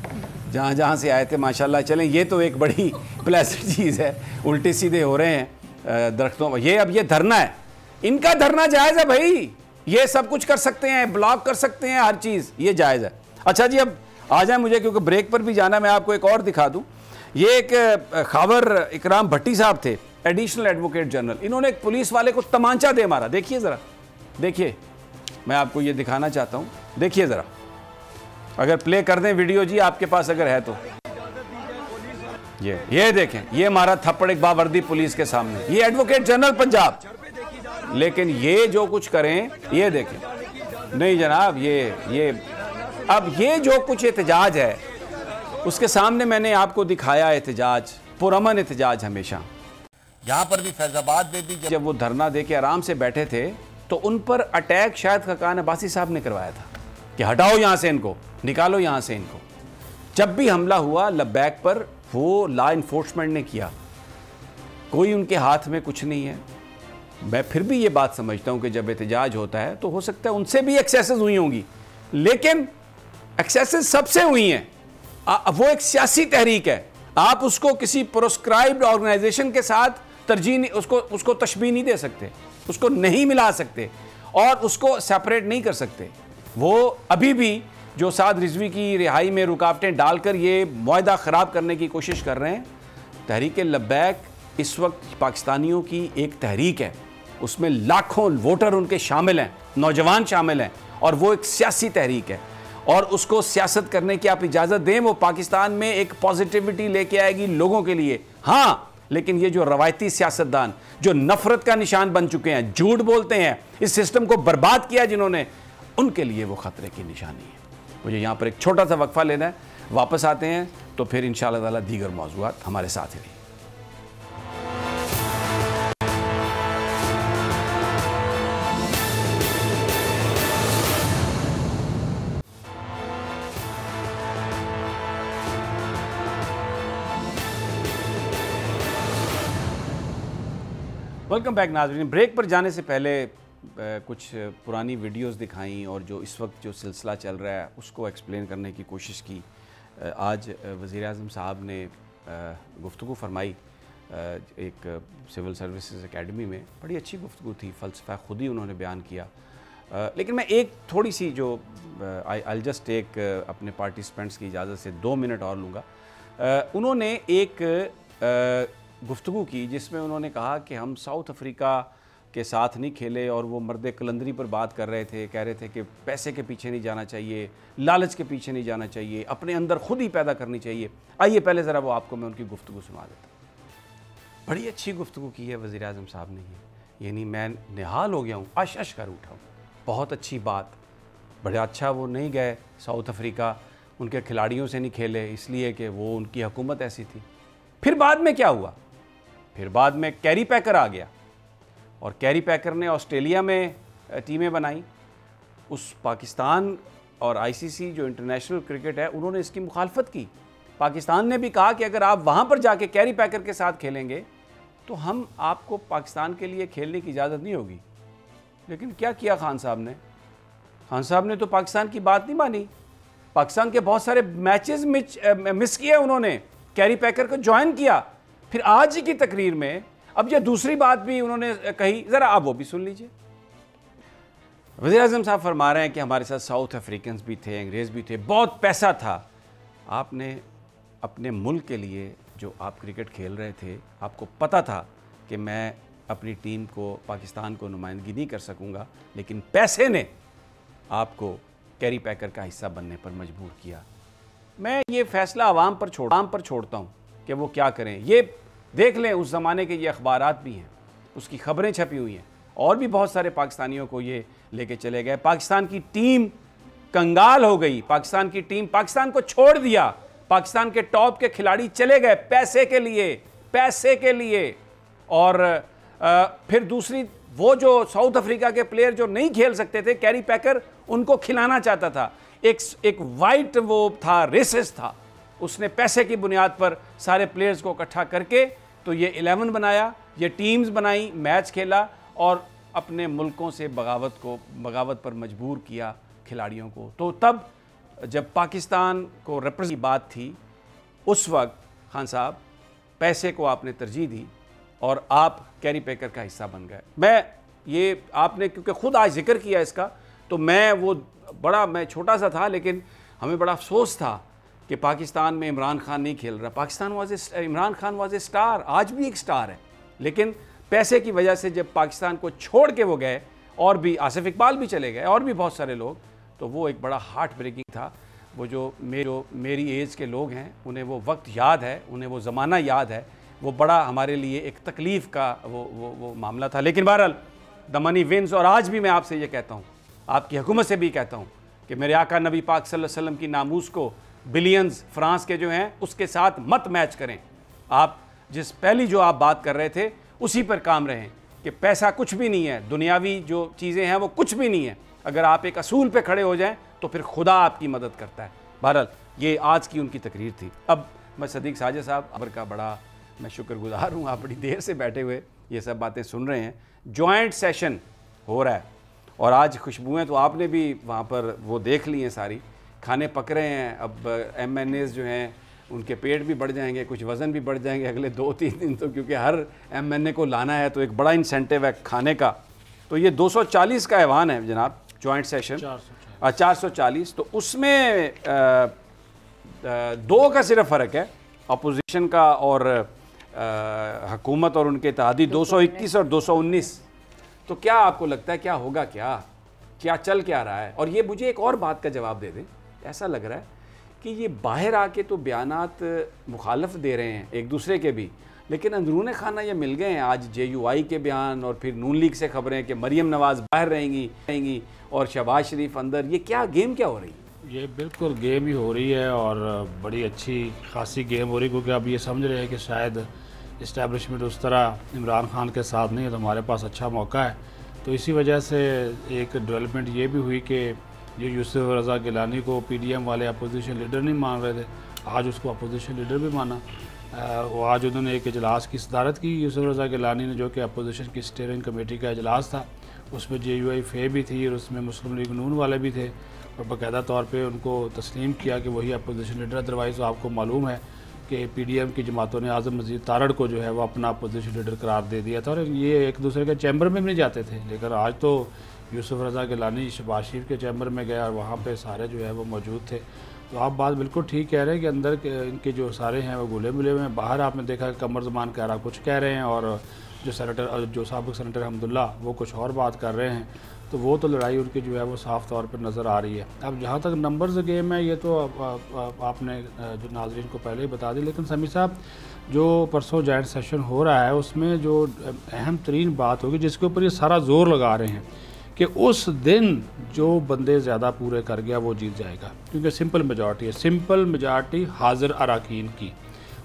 Speaker 2: जहाँ से आए थे माशाल्लाह। चलें, ये तो एक बड़ी प्लेजेंट चीज़ है, उल्टे सीधे हो रहे हैं दरख्तों में। ये अब ये धरना है, इनका धरना जायज़ है भाई, ये सब कुछ कर सकते हैं, ब्लॉक कर सकते हैं, हर चीज़ ये जायज़ है। अच्छा जी अब आ जाए, मुझे क्योंकि ब्रेक पर भी जाना, मैं आपको एक और दिखा दूँ। ये एक खावर इकराम भट्टी साहब थे, एडिशनल एडवोकेट जनरल, इन्होंने एक पुलिस वाले को तमांचा दे मारा। देखिए ज़रा, देखिए मैं आपको ये दिखाना चाहता हूँ, देखिए ज़रा, अगर प्ले कर दें वीडियो जी आपके पास अगर है तो। ये देखें, ये मारा थप्पड़ एक बावर्दी पुलिस के सामने, ये एडवोकेट जनरल पंजाब। लेकिन ये जो कुछ करें ये देखें, नहीं जनाब, अब ये जो कुछ एहतजाज है उसके सामने मैंने आपको दिखाया एहतजाज, पुरअमन एहतजाज। हमेशा यहाँ पर भी फैज़ाबाद में भी जब वो धरना दे के आराम से बैठे थे तो उन पर अटैक शायद खकान अब्बासी साहब ने करवाया था कि हटाओ यहाँ से इनको, निकालो यहाँ से इनको। जब भी हमला हुआ लब्बैक पर, वो लॉ इन्फोर्समेंट ने किया, कोई उनके हाथ में कुछ नहीं है। मैं फिर भी ये बात समझता हूँ कि जब एहतजाज होता है तो हो सकता है उनसे भी एक्सेसेस हुई होंगी, लेकिन एक्सेसेस सबसे हुई हैं। वो एक सियासी तहरीक है, आप उसको किसी प्रोस्क्राइब्ड ऑर्गेनाइजेशन के साथ तरजीह नहीं, उसको तशबीह नहीं दे सकते, उसको नहीं मिला सकते और उसको सेपरेट नहीं कर सकते। वो अभी भी जो साद रिजवी की रिहाई में रुकावटें डालकर ये मुआहदा ख़राब करने की कोशिश कर रहे हैं। तहरीक लब्बैक इस वक्त पाकिस्तानियों की एक तहरीक है, उसमें लाखों वोटर उनके शामिल हैं, नौजवान शामिल हैं, और वो एक सियासी तहरीक है और उसको सियासत करने की आप इजाज़त दें, वो पाकिस्तान में एक पॉजिटिविटी लेके आएगी लोगों के लिए। हाँ, लेकिन ये जो रवायती सियासतदान जो नफरत का निशान बन चुके हैं, झूठ बोलते हैं, इस सिस्टम को बर्बाद किया जिन्होंने, उनके लिए वो खतरे की निशानी है। मुझे यहाँ पर एक छोटा सा वक्फा लेना है, वापस आते हैं तो फिर इंशाअल्लाह ताला दीगर मौज़ूआत हमारे साथ ही रहिए। वेलकम बैक नाज़रीन। ब्रेक पर जाने से पहले कुछ पुरानी वीडियोस दिखाई और जो इस वक्त जो सिलसिला चल रहा है उसको एक्सप्लेन करने की कोशिश की। आज वज़ीर-ए-आज़म साहब ने गुफ्तगू फरमाई एक सिविल सर्विसेज एकेडमी में, बड़ी अच्छी गुफ्तगू थी, फ़लसफ़ा ख़ुद ही उन्होंने बयान किया। लेकिन मैं एक थोड़ी सी जो आई जस्ट टेक अपने पार्टिसिपेंट्स की इजाज़त से 2 मिनट और लूँगा। उन्होंने एक गुफ्तगू की जिसमें उन्होंने कहा कि हम साउथ अफ्रीका के साथ नहीं खेले और वो मर्द कलंदरी पर बात कर रहे थे, कह रहे थे कि पैसे के पीछे नहीं जाना चाहिए, लालच के पीछे नहीं जाना चाहिए, अपने अंदर खुद ही पैदा करनी चाहिए। आइए पहले ज़रा वो आपको मैं उनकी गुफ्तगू सुना देता हूँ। बड़ी अच्छी गुफ्तगू की है वज़ीर-ए-आज़म साहब ने, ये यानी मैं निहाल हो गया हूँ, अश कर उठा हूँ। बहुत अच्छी बात, बड़ा अच्छा वो नहीं गए साउथ अफ्रीका, उनके खिलाड़ियों से नहीं खेले इसलिए कि वो उनकी हुकूमत ऐसी थी। फिर बाद में क्या हुआ? फिर बाद में कैरी पैकर आ गया और कैरी पैकर ने ऑस्ट्रेलिया में टीमें बनाई। उस पाकिस्तान और आईसीसी जो इंटरनेशनल क्रिकेट है उन्होंने इसकी मुखालफत की। पाकिस्तान ने भी कहा कि अगर आप वहाँ पर जाके कैरी पैकर के साथ खेलेंगे तो हम आपको पाकिस्तान के लिए खेलने की इजाज़त नहीं होगी। लेकिन क्या किया खान साहब ने? खान साहब ने तो पाकिस्तान की बात नहीं मानी। पाकिस्तान के बहुत सारे मैचेस मिस किए उन्होंने, कैरी पैकर को ज्वाइन किया। फिर आज ही की तकरीर में अब ये दूसरी बात भी उन्होंने कही, ज़रा आप वो भी सुन लीजिए। वज़ीर-ए-आज़म साहब फरमा रहे हैं कि हमारे साथ साउथ अफ्रीकन्स भी थे, अंग्रेज़ भी थे, बहुत पैसा था। आपने अपने मुल्क के लिए जो आप क्रिकेट खेल रहे थे, आपको पता था कि मैं अपनी टीम को, पाकिस्तान को नुमाइंदगी नहीं कर सकूँगा, लेकिन पैसे ने आपको कैरी पैकर का हिस्सा बनने पर मजबूर किया। मैं ये फ़ैसला आवाम पर छोड़ता हूँ कि वो क्या करें। ये देख लें, उस ज़माने के ये अखबारात भी हैं, उसकी ख़बरें छपी हुई हैं, और भी बहुत सारे पाकिस्तानियों को ये लेके चले गए। पाकिस्तान की टीम कंगाल हो गई, पाकिस्तान की टीम पाकिस्तान को छोड़ दिया, पाकिस्तान के टॉप के खिलाड़ी चले गए पैसे के लिए। और फिर दूसरी, वो जो साउथ अफ्रीका के प्लेयर जो नहीं खेल सकते थे, कैरी पैकर उनको खिलाना चाहता था। एक वाइट वो था, रेसिस्ट था, उसने पैसे की बुनियाद पर सारे प्लेयर्स को इकट्ठा करके तो ये 11 बनाया, ये टीम्स बनाई, मैच खेला और अपने मुल्कों से बगावत पर मजबूर किया खिलाड़ियों को। तो तब जब पाकिस्तान को रिप्रेजेंट की बात थी, उस वक्त खान साहब पैसे को आपने तरजीह दी और आप कैरी पैकर का हिस्सा बन गए। मैं ये आपने क्योंकि ख़ुद आज जिक्र किया इसका, तो मैं छोटा सा था, लेकिन हमें बड़ा अफसोस था कि पाकिस्तान में इमरान खान नहीं खेल रहा। Imran Khan was a star, आज भी एक स्टार है, लेकिन पैसे की वजह से जब पाकिस्तान को छोड़ के वो गए, और भी आसिफ इकबाल भी चले गए और भी बहुत सारे लोग, तो वो एक बड़ा हार्ट ब्रेकिंग था। वो जो मेरी एज के लोग हैं उन्हें वो वक्त याद है, उन्हें वो ज़माना याद है, वो बड़ा हमारे लिए एक तकलीफ़ का वो मामला था। लेकिन बहरहाल द मनी विन्स। और आज भी मैं आपसे ये कहता हूँ, आपकी हुकूमत से भी कहता हूँ कि मेरे आका नबी पाक सल्लल्लाहु अलैहि वसल्लम की नामूस को बिलियंस फ्रांस के जो हैं उसके साथ मत मैच करें। आप पहली जो आप बात कर रहे थे उसी पर काम रहें कि पैसा कुछ भी नहीं है, दुनियावी जो चीज़ें हैं वो कुछ भी नहीं है। अगर आप एक असूल पे खड़े हो जाएं तो फिर खुदा आपकी मदद करता है। बहरहाल ये आज की उनकी तकरीर थी। अब मैं सदीक साजिद साहब अबर का बड़ा मैं शुक्रगुजार हूँ, आप बड़ी देर से बैठे हुए ये सब बातें सुन रहे हैं। जॉइंट सेशन हो रहा है और आज खुशबुएँ तो आपने भी वहाँ पर वो देख ली हैं, सारी खाने पक रहे हैं। अब MNAs जो हैं उनके पेट भी बढ़ जाएंगे, कुछ वज़न भी बढ़ जाएंगे अगले 2-3 दिन, तो क्योंकि हर MNA को लाना है तो एक बड़ा इंसेंटिव है खाने का। तो ये 240 का ऐवान है जनाब, जॉइंट सेशन 440। तो उसमें 2 का सिर्फ फ़र्क है, अपोजिशन का और हुकूमत और उनके इत्तेहादी, 221 और 219। तो क्या आपको लगता है क्या होगा, क्या चल क्या रहा है? और ये मुझे एक और बात का जवाब दे दें, ऐसा लग रहा है कि ये बाहर आके तो बयानात मुखालफ दे रहे हैं एक दूसरे के भी, लेकिन अंदरूने खाना ये मिल गए हैं। आज JUI के बयान और फिर नून लीग से खबरें कि मरियम नवाज़ बाहर रहेंगी और शहबाज शरीफ अंदर। ये क्या गेम क्या हो रही है?
Speaker 3: ये बिल्कुल गेम ही हो रही है और बड़ी अच्छी खासी गेम हो रही है, क्योंकि अब ये समझ रहे हैं कि शायद इस्टेब्लिशमेंट उस तरह इमरान खान के साथ नहीं है, तो हमारे पास अच्छा मौका है। तो इसी वजह से एक डेवलपमेंट ये भी हुई कि ये यूसुफ रज़ा गिलानी को PDM वाले अपोजिशन लीडर नहीं मान रहे थे, आज उसको अपोजिशन लीडर भी माना। वो आज उन्होंने एक इजलास की सदारत की यूसुफ रज़ा गिलानी ने, जो कि अपोजिशन की स्टीयरिंग कमेटी का इजलास था। उसमें JUI फे भी थी और उसमें मुस्लिम लीग नून वाले भी थे, और बाकायदा तौर पे उनको तस्लीम किया कि वही अपोजिशन लीडर। अदरवाइज़ आपको मालूम है कि PDM की जमातों ने आज़म मजीद तारड़ को जो है वो अपना अपोजिशन लीडर करार दे दिया था, और ये एक दूसरे के चैम्बर में भी नहीं जाते थे। लेकिन आज तो यूसुफ रज़ा गिलानी शहबाज शरीफ के चैम्बर में गया और वहाँ पे सारे जो है वो मौजूद थे। तो आप बात बिल्कुल ठीक कह रहे हैं कि अंदर इनके जो सारे हैं वो गुले मिले हुए हैं। बाहर आपने देखा कि कमर ज़मान कह रहा कुछ कह रहे हैं, और जो साबिक़ सेनेटर हमदुल्ला वो कुछ और बात कर रहे हैं। तो वो तो लड़ाई उनकी जो है वो साफ़ तौर पर नज़र आ रही है। अब जहाँ तक नंबर्स गेम है, ये तो आपने जो नाज़रीन को पहले ही बता दी। लेकिन समी साहब, जो परसों जॉइंट सेशन हो रहा है उसमें जो अहम तरीन बात होगी, जिसके ऊपर ये सारा जोर लगा रहे हैं कि उस दिन जो बंदे ज़्यादा पूरे कर गया वो जीत जाएगा, क्योंकि सिंपल मेजॉरिटी है, सिंपल मेजॉरिटी हाजिर अराकीन की।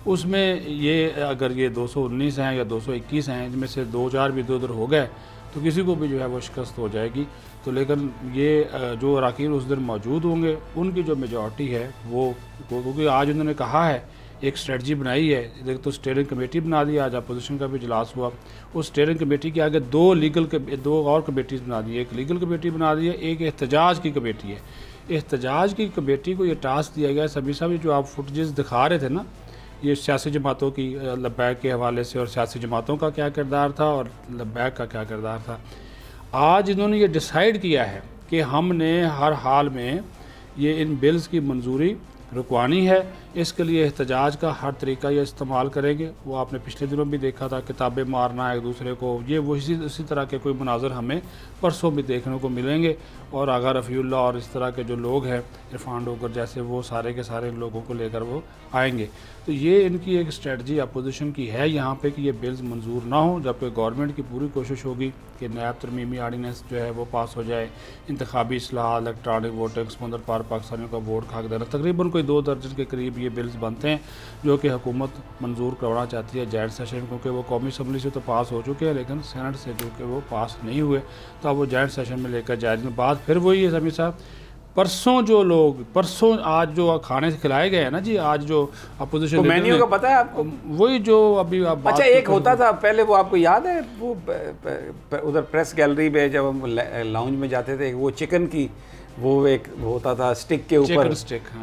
Speaker 3: उसमें ये अगर ये 219 हैं या 221 हैं, इनमें से 2-4 भी इधर उधर हो गए तो किसी को भी जो है वो शिकस्त हो जाएगी। तो लेकिन ये जो अराकीन उस दिन मौजूद होंगे, उनकी जो मेजॉरिटी है वो, क्योंकि आज उन्होंने कहा है, एक स्ट्रेटजी बनाई है। एक तो स्टीयरिंग कमेटी बना दी, आज अपोजिशन का भी इजलास हुआ। उस स्टीयरिंग कमेटी के आगे दो और कमेटीज़ बना दी, एक लीगल कमेटी बना दी है, एक एहतजाज की कमेटी है। एहतजाज की कमेटी को ये टास्क दिया गया है। सभी साहब, जो आप फुटेजेस दिखा रहे थे ना, ये सियासी जमातों की लब्बैक के हवाले से, और सियासी जमातों का क्या किरदार था और लब्बैक का क्या किरदार था। आज इन्होंने ये डिसाइड किया है कि हमने हर हाल में ये इन बिल्स की मंजूरी रुकवानी है। इसके लिए एहतजाज का हर तरीका ये इस्तेमाल करेंगे। वो आपने पिछले दिनों भी देखा था, किताबें मारना एक दूसरे को, ये वो इसी तरह के कोई मुनाजर हमें परसों भी देखने को मिलेंगे। और आगा रफ़ीउल्लाह और इस तरह के जो लोग हैं, इरफान डोगर जैसे, वो सारे के सारे लोगों को लेकर वो आएंगे। तो ये इनकी एक स्ट्रेटजी अपोजिशन की है यहाँ पे कि ये बिल्स मंजूर ना हो, जबकि गवर्नमेंट की पूरी कोशिश होगी कि नैब तरमीमी आर्डीनेंस जो है वो पास हो जाए, इंतखाबी इस्लाह, इलेक्ट्रॉनिक वोटिंग, समुंदर पार पाकिस्तानियों का वोट खाक देना। तकरीबन कोई 2 दर्जन के करीब ये बिल्स बनते हैं जो कि हुकूमत मंजूर करवाना चाहती है जॉइंट सेशन, क्योंकि वो कौमी असम्बली से तो पास हो चुके हैं, लेकिन सेनेट से जो कि वो पास नहीं हुए, तो अब वो जॉइंट सेशन में लेकर जाएंगे। बात फिर वही है समी साहब, परसों आज जो खाने से खिलाए गए हैं ना जी, आज जो अपोजिशन
Speaker 2: मेन्यू का पता है आपको?
Speaker 3: वही जो अभी आप
Speaker 2: अच्छा, एक होता था पहले, वो आपको याद है, वो उधर प्रेस गैलरी में जब हम लाउंज में जाते थे, वो चिकन की वो एक होता था स्टिक के ऊपर,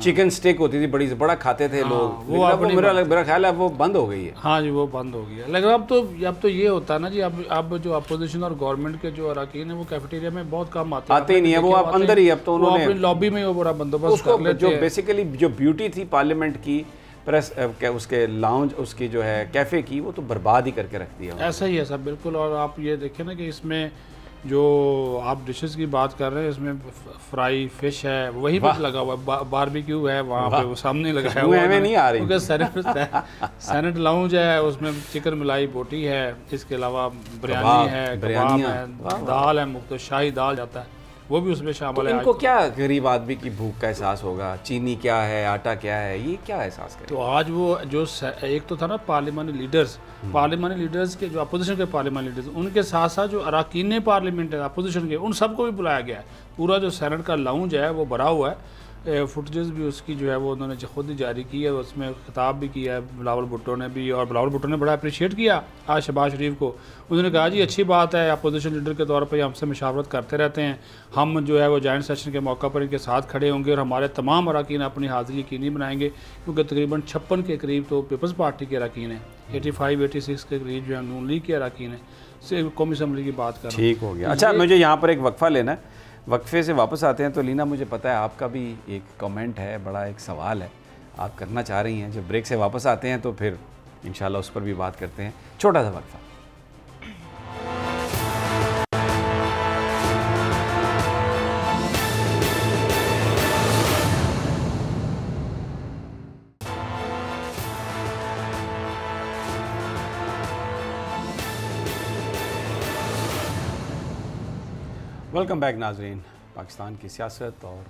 Speaker 2: चिकन स्टिक होती थी, बड़ा खाते थे लोग। वो मेरा ख्याल है वो बंद हो गई है।
Speaker 3: हाँ जी, वो बंद हो गई है। लेकिन अब तो ये होता है ना जी, अब जो अपोजिशन और गवर्नमेंट के जो अराकीन है वो कैफेटेरिया में बहुत कम आते
Speaker 2: ही नहीं है, वो आप अंदर ही, अब तो उन्होंने
Speaker 3: अपनी लॉबी में वो बड़ा बंदोबस्त कर लेते
Speaker 2: हैं। जो बेसिकली जो ब्यूटी थी पार्लियामेंट की, प्रेस उसके लाउंज, उसकी जो है कैफ़े की, वो तो बर्बाद ही करके रख दिया।
Speaker 3: ऐसा ही है सब बिल्कुल। और आप ये देखें ना कि इसमें जो आप डिशेस की बात कर रहे हैं, इसमें फ्राई फिश है, वही भी लगा हुआ है, बारबेक्यू है वहाँ पे, वो सामने लगाया हुआ है, नहीं आ रही, क्योंकि सेनेट लाउंज है, उसमें चिकन मलाई बोटी है, इसके अलावा बिरयानी है, कबाब है, दाल है, मुख्तलिफ शाही दाल जाता है, वो भी उसमें शामिल है।
Speaker 2: इनको क्या गरीब आदमी की भूख का एहसास होगा? चीनी क्या है, आटा क्या है, ये क्या एहसास करें?
Speaker 3: तो आज वो जो एक तो था ना पार्लियामानी लीडर्स के, जो अपोजिशन के पार्लियामानी लीडर्स, उनके साथ साथ जो अराकीन पार्लियामेंट है अपोजिशन के, उन सबको भी बुलाया गया है। पूरा जो सेनेट का लाउंज है वो भरा हुआ है। फुटेजेस भी उसकी जो है वो उन्होंने खुद ही जारी की है, उसमें खिताब भी किया है बिलावल भुट्टो ने भी, और बिलावल भुट्टो ने बड़ा अप्रिशिएट किया आज शहबाज शरीफ को। उन्होंने कहा जी अच्छी बात है, अपोजिशन लीडर के तौर पर हमसे मशावरत करते रहते हैं, हम जो है वो जॉइंट सेशन के मौका पर इनके साथ खड़े होंगे और हमारे तमाम अराकीन अपनी हाजिरी यकीनी बनाएंगे, क्योंकि तकरीबन 56 के करीब तो पीपल्स पार्टी के अराकीन हैं, 85-86 के करीब जो है नून लीग के अराकीन हैं। कौमी असम्बली की बात कर,
Speaker 2: ठीक हो गया। अच्छा, मुझे यहाँ पर एक वक्फा लेना है, वक्फे से वापस आते हैं। तो लीना, मुझे पता है आपका भी एक कमेंट है, बड़ा एक सवाल है आप करना चाह रही हैं। जब ब्रेक से वापस आते हैं तो फिर इंशाल्लाह उस पर भी बात करते हैं। छोटा सा वक्फा। वेलकम बैक नाजरीन। पाकिस्तान की सियासत और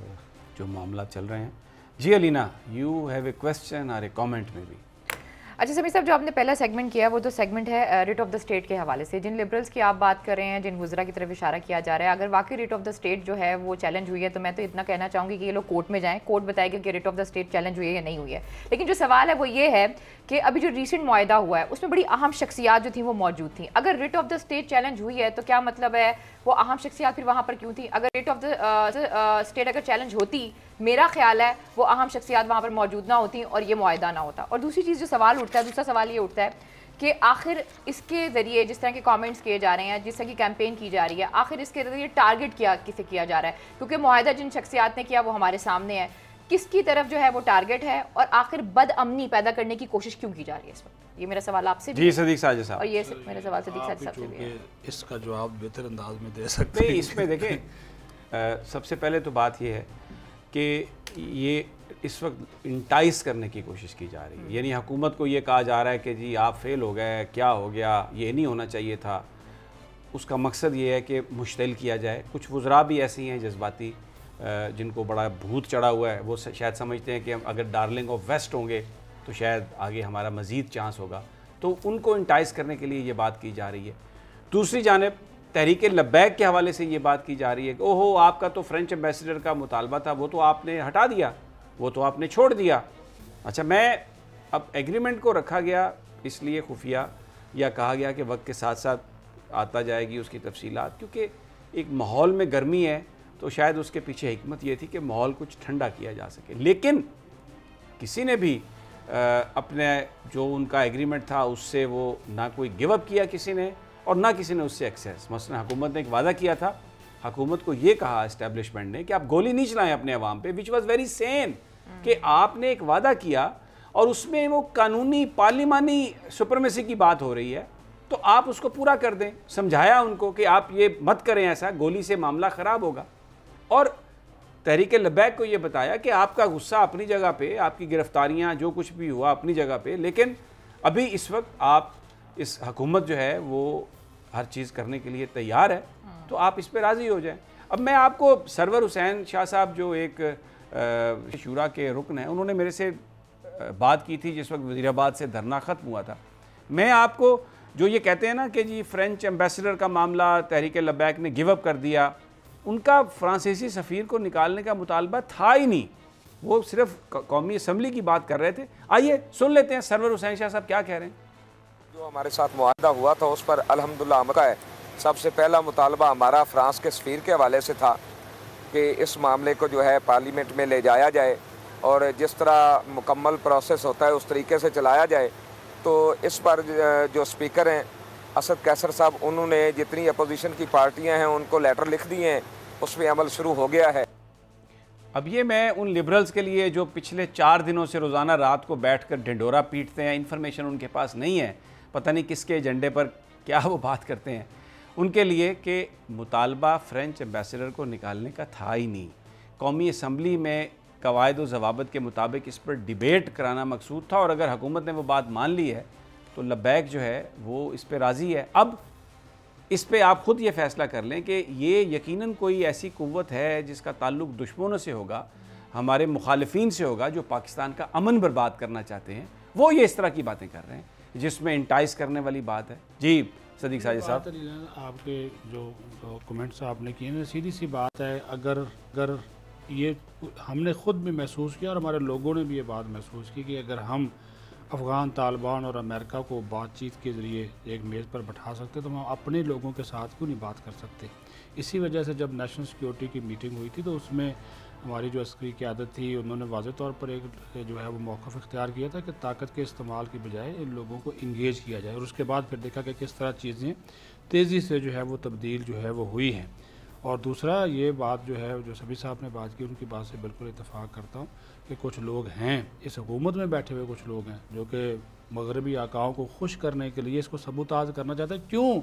Speaker 2: जो मामला चल रहे हैं। जी Alina, you have a question और ए कमेंट में भी।
Speaker 4: अच्छा समीर साहब, जो आपने पहला सेगमेंट किया वो तो सेगमेंट है रिट ऑफ द स्टेट के हवाले से। जिन लिबरल्स की आप बात कर रहे हैं, जिन वज़रा की तरफ इशारा किया जा रहा है, अगर वाकई रिट ऑफ द स्टेट जो है वो चैलेंज हुई है तो मैं तो इतना कहना चाहूँगी कि ये लोग कोर्ट में जाएँ, कोर्ट बताएगा कि writ of the state challenge हुई है या नहीं हुई है। लेकिन जो सवाल है वो ये है कि अभी जो रिसेंट मुआहदा हुआ है उसमें बड़ी अहम शख्सियात जो थी वो मौजूद थी। अगर writ of the state challenge हुई है तो क्या मतलब है वो अहम शख्सियात फिर वहाँ पर क्यों थी? अगर रिट ऑफ द स्टेट अगर चैलेंज होती, मेरा ख्याल है वो अहम शख्सियात वहाँ पर मौजूद ना होती और ये मुआहदा ना होता। और दूसरी चीज़ जो सवाल उठता है, दूसरा सवाल ये उठता है कि आखिर इसके ज़रिए जिस तरह के कमेंट्स किए जा रहे हैं, जिस तरह की कैंपेन की जा रही है, आखिर इसके ज़रिए टारगेट किसे किया जा रहा है? क्योंकि मुआहदा जिन शख्सियात ने किया वो हमारे सामने है, किसकी तरफ जो है वो टारगेट है और आखिर बदअमनी पैदा करने की कोशिश क्यों की जा रही है इस वक्त? ये मेरा सवाल आपसे
Speaker 2: जी सदीक साजिद साहब,
Speaker 4: और ये मेरा सवाल सदीक साजिद साहब से भी है।
Speaker 3: इसका जवाब बेहतर अंदाज में दे सकते हैं।
Speaker 2: इसमें देखें, सबसे पहले तो बात ये है कि ये इस वक्त इंटाइस करने की कोशिश की जा रही है। यानी हुकूमत को ये कहा जा रहा है कि जी आप फेल हो गए, क्या हो गया, ये नहीं होना चाहिए था। उसका मकसद ये है कि मुश्तिल किया जाए। कुछ वज़रा भी ऐसी हैं जज्बाती, जिनको बड़ा भूत चढ़ा हुआ है। वो शायद समझते हैं कि हम अगर डार्लिंग ऑफ वेस्ट होंगे तो शायद आगे हमारा मज़ीद चांस होगा, तो उनको इंटाइस करने के लिए ये बात की जा रही है। दूसरी जानिब तहरीक लब्बैक के हवाले से ये बात की जा रही है कि ओहो आपका तो फ्रेंच एम्बेसडर का मुतालबा था, वो तो आपने हटा दिया, वो तो आपने छोड़ दिया। अच्छा, मैं अब एग्रीमेंट को रखा गया इसलिए खुफिया, या कहा गया कि वक्त के साथ साथ आता जाएगी उसकी तफसीलात, क्योंकि एक माहौल में गर्मी है तो शायद उसके पीछे हिकमत ये थी कि माहौल कुछ ठंडा किया जा सके। लेकिन किसी ने भी अपने जो उनका एग्रीमेंट था उससे वो ना कोई गिव अप किया किसी ने, और ना किसी ने उससे एक्सेस। मसलन हुकूमत ने एक वादा किया था, हुकूमत को ये कहा इस्टेब्लिशमेंट ने कि आप गोली नहीं चलाएं अपने अवाम पे, विच वॉज वेरी सेम, कि आपने एक वादा किया और उसमें वो कानूनी पार्लिमानी सुपरमेसी की बात हो रही है, तो आप उसको पूरा कर दें। समझाया उनको कि आप ये मत करें, ऐसा गोली से मामला ख़राब होगा। और तहरीक लब्बैक को ये बताया कि आपका गुस्सा अपनी जगह पे, आपकी गिरफ्तारियां जो कुछ भी हुआ अपनी जगह पे, लेकिन अभी इस वक्त आप इस हुकूमत जो है वो हर चीज़ करने के लिए तैयार है, तो आप इस पर राज़ी हो जाएं। अब मैं आपको सरवर हुसैन शाह साहब जो एक शूरा के रुकन हैं, उन्होंने मेरे से बात की थी जिस वक्त वज़ीराबाद से धरना ख़त्म हुआ था। मैं आपको जो ये कहते हैं ना कि जी फ्रेंच एम्बेसडर का मामला तहरीक लब्बैक ने गिव अप कर दिया, उनका फ्रांसीसी सफ़ीर को निकालने का मुतालबा था ही नहीं, वो सिर्फ कौमी असम्बली की बात कर रहे थे। आइए सुन लेते हैं सरवर हुसैन शाह साहब क्या कह रहे हैं।
Speaker 5: जो हमारे साथ मुआहदा हुआ था उस पर अल्हम्दुलिल्लाह अमल है। सबसे पहला मुतालबा हमारा फ्रांस के सफ़ीर के हवाले से था कि इस मामले को जो है पार्लियामेंट में ले जाया जाए और जिस तरह मुकम्मल प्रोसेस होता है उस तरीके से चलाया जाए। तो इस पर जो स्पीकर हैं असद कैसर साहब, उन्होंने जितनी अपोजिशन की पार्टियां हैं उनको लेटर लिख दिए हैं, उस पर अमल शुरू हो गया है।
Speaker 2: अब ये मैं उन लिबरल्स के लिए जो पिछले 4 दिनों से रोज़ाना रात को बैठकर ढिंडोरा पीटते हैं, इन्फॉर्मेशन उनके पास नहीं है, पता नहीं किसके एजेंडे पर क्या वो बात करते हैं, उनके लिए कि मुतालबा फ्रेंच एम्बेसडर को निकालने का था ही नहीं। कौमी असम्बली में कवायद व ज़वाबित के मुताबिक इस पर डिबेट कराना मकसूद था, और अगर हुकूमत ने वो बात मान ली है तो लब्बैक जो है वो इस पर राज़ी है। अब इस पे आप ख़ुद ये फ़ैसला कर लें कि ये यकीनन कोई ऐसी क़ुव्वत है जिसका ताल्लुक़ दुश्मनों से होगा, हमारे मुखालिफिन से होगा, जो पाकिस्तान का अमन बर्बाद करना चाहते हैं, वो ये इस तरह की बातें कर रहे हैं जिसमें इंटाइस करने वाली बात है। जी सदीक साजिद साहब,
Speaker 3: आपके जो कमेंट्स आपने किए ना, सीधी सी बात है। अगर ये हमने ख़ुद भी महसूस किया और हमारे लोगों ने भी ये बात महसूस की कि अगर हम अफ़गान तालिबान और अमेरिका को बातचीत के ज़रिए एक मेज़ पर बैठा सकते तो हम अपने लोगों के साथ क्यों नहीं बात कर सकते। इसी वजह से जब नेशनल सिक्योरिटी की मीटिंग हुई थी तो उसमें हमारी जो अस्करी क़यादत थी उन्होंने वाज़ेह तौर पर एक जो है वो मौक़िफ़ इख्तियार किया था कि ताकत के इस्तेमाल की बजाय इन लोगों को इंगेज किया जाए, और उसके बाद फिर देखा कि किस तरह चीज़ें तेज़ी से जो है वो तब्दील जो है वो हुई हैं। और दूसरा ये बात जो है जो सभी साहब ने बात की, उनकी बात से बिल्कुल इत्तेफाक करता हूँ कि कुछ लोग हैं इस हुकूमत में बैठे हुए, कुछ लोग हैं जो कि मगरबी आकाओं को खुश करने के लिए इसको सबूताज करना चाहते हैं। क्यों,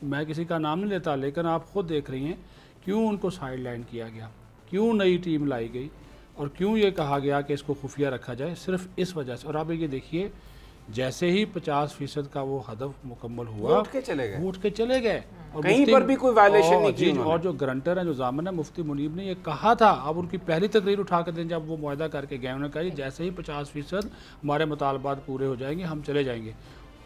Speaker 3: मैं किसी का नाम नहीं लेता, लेकिन आप ख़ुद देख रही हैं क्यों उनको साइड लाइन किया गया, क्यों नई टीम लाई गई, और क्यों ये कहा गया कि इसको खुफिया रखा जाए, सिर्फ इस वजह से। और आप ये देखिए जैसे ही 50% का वो हदफ मुकम्मल हुआ,
Speaker 2: उठ के चले गए
Speaker 3: और
Speaker 2: कहीं पर भी कोई वायलेशन नहीं की।
Speaker 3: और जो ग्रंटर है, जो जामिन है, मुफ्ती मुनीब ने ये कहा था, अब उनकी पहली तकरीर उठा कर दें जब वो मुआहदा करके गए, उन्होंने कहा जैसे ही 50% हमारे मुतालबात पूरे हो जाएंगे हम चले जाएंगे।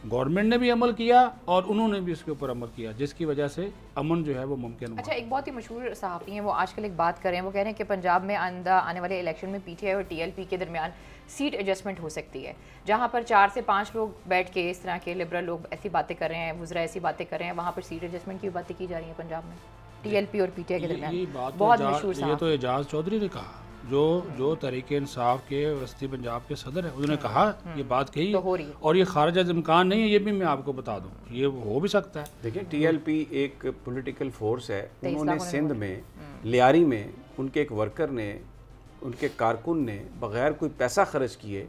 Speaker 3: गवर्नमेंट ने भी अमल किया और उन्होंने भी इसके ऊपर अमल किया, जिसकी वजह से अमन जो है वो मुमकिन हुआ।
Speaker 4: अच्छा, एक बहुत ही मशहूर सहाफ़ी हैं, वो आजकल एक बात कर रहे हैं, वो कह रहे हैं कि पंजाब में आने वाले इलेक्शन में पीटीआई और टीएलपी के दरमियान सीट एडजस्टमेंट हो सकती है, जहाँ पर 4 से 5 लोग बैठ के इस तरह के लिबरल लोग ऐसी बातें कर रहे हैं, वुज़रा ऐसी बातें कर रहे हैं, वहाँ पर सीट एडजस्टमेंट की बातें की जा रही हैं पंजाब में टीएलपी और पीटीआई के दरमियान। बहुत मशहूर
Speaker 3: ये तो एजाज चौधरी ने कहा, जो तहरीक इंसाफ के वस्ती पंजाब के सदर है, उन्होंने कहा ये बात कही
Speaker 4: तो हो रही है।
Speaker 3: और ये खारिज इम्कान नहीं है, ये भी मैं आपको बता दूं, ये हो भी सकता है।
Speaker 2: देखिए, टीएलपी एक पॉलिटिकल फोर्स है। उन्होंने सिंध में लियारी में उनके एक वर्कर ने, उनके कारकुन ने बगैर कोई पैसा खर्च किए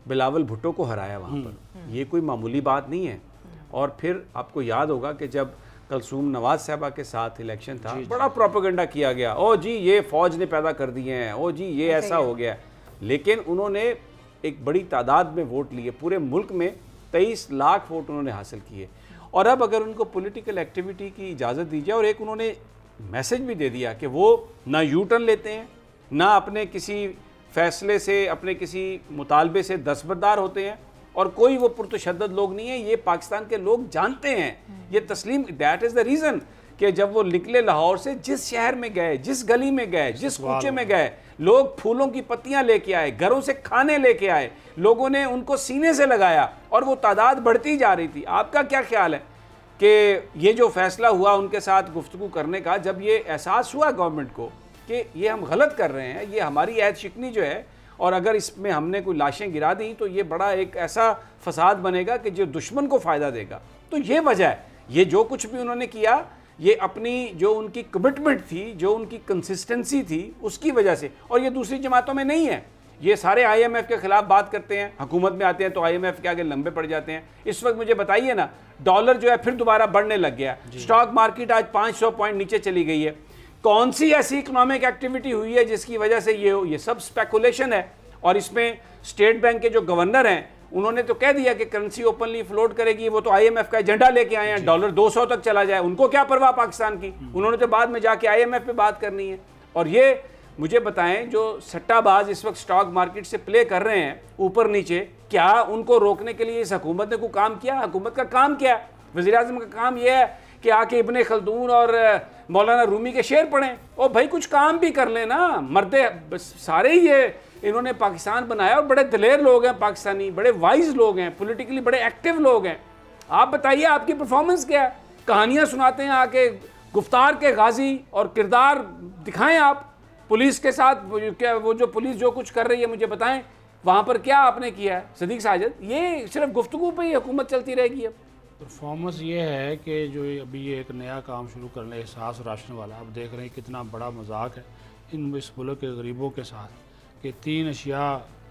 Speaker 2: बिलावल भुट्टो को हराया वहाँ पर। ये कोई मामूली बात नहीं है। और फिर आपको याद होगा कि जब कलसूम नवाज साहबा के साथ इलेक्शन था, बड़ा प्रोपेगेंडा किया गया, ओ जी ये फौज ने पैदा कर दिए हैं, ओ जी ये ऐसा हो गया। लेकिन उन्होंने एक बड़ी तादाद में वोट लिए, पूरे मुल्क में 23 लाख वोट उन्होंने हासिल किए। और अब अगर उनको पॉलिटिकल एक्टिविटी की इजाज़त दी जाए, और एक उन्होंने मैसेज भी दे दिया कि वो ना यू टर्न लेते हैं, ना अपने किसी फैसले से, अपने किसी मुतालबे से दस्तबरदार होते हैं, और कोई वो पुरतशद्दद लोग नहीं है। ये पाकिस्तान के लोग जानते हैं, ये तस्लीम, दैट इज़ द रीज़न कि जब वो निकले लाहौर से, जिस शहर में गए, जिस गली में गए, जिस कूचे में गए, लोग फूलों की पत्तियां लेके आए, घरों से खाने लेके आए, लोगों ने उनको सीने से लगाया और वो तादाद बढ़ती जा रही थी। आपका क्या ख्याल है कि ये जो फैसला हुआ उनके साथ गुफ्तगू करने का, जब ये एहसास हुआ गवर्नमेंट को कि ये हम गलत कर रहे हैं, ये हमारी ऐद शिकनी जो है, और अगर इसमें हमने कोई लाशें गिरा दी तो ये बड़ा एक ऐसा फसाद बनेगा कि जो दुश्मन को फ़ायदा देगा, तो ये वजह है। ये जो कुछ भी उन्होंने किया, ये अपनी जो उनकी कमिटमेंट थी, जो उनकी कंसिस्टेंसी थी, उसकी वजह से। और ये दूसरी जमातों में नहीं है। ये सारे IMF के ख़िलाफ़ बात करते हैं, हुकूमत में आते हैं तो IMF के आगे लंबे पड़ जाते हैं। इस वक्त मुझे बताइए ना, डॉलर जो है फिर दोबारा बढ़ने लग गया, स्टॉक मार्केट आज 500 पॉइंट नीचे चली गई है। कौन सी ऐसी इकोनॉमिक एक्टिविटी हुई है जिसकी वजह से ये सब स्पेकुलेशन है। और इसमें स्टेट बैंक के जो गवर्नर हैं, उन्होंने तो कह दिया कि करेंसी ओपनली फ्लोट करेगी, वो तो IMF का एजेंडा लेके आए हैं, डॉलर 200 तक चला जाए, उनको क्या परवाह पाकिस्तान की। उन्होंने तो बाद में जाके IMF पे बात करनी है। और ये मुझे बताएं, जो सट्टाबाज इस वक्त स्टॉक मार्केट से प्ले कर रहे हैं ऊपर नीचे, क्या उनको रोकने के लिए इस हुकूमत ने कोई काम किया? हुकूमत का काम क्या है? वज़ीर-ए-आज़म का काम यह है कि आके इब्ने खल्दून और मौलाना रूमी के शेर पढ़ें। ओ भाई, कुछ काम भी कर लेना, मर्दे सारे ही ये इन्होंने पाकिस्तान बनाया, और बड़े दलेर लोग हैं पाकिस्तानी, बड़े वाइज लोग हैं, पॉलिटिकली बड़े एक्टिव लोग हैं। आप बताइए आपकी परफॉर्मेंस क्या है? कहानियाँ सुनाते हैं आके, गुफ्तार के गाजी और किरदार दिखाएं आप पुलिस के साथ। क्या वो जो पुलिस जो कुछ कर रही है, मुझे बताएं वहाँ पर क्या आपने किया है? सदीक साजिद, ये सिर्फ गुफ्तगू पे ही हुकूमत चलती रहेगी। अब
Speaker 3: परफॉर्मेंस ये है कि जो अभी ये एक नया काम शुरू करने, एहसास राशन वाला, अब देख रहे हैं कितना बड़ा मजाक है इस मुल्क के गरीबों के साथ कि 3 अशिया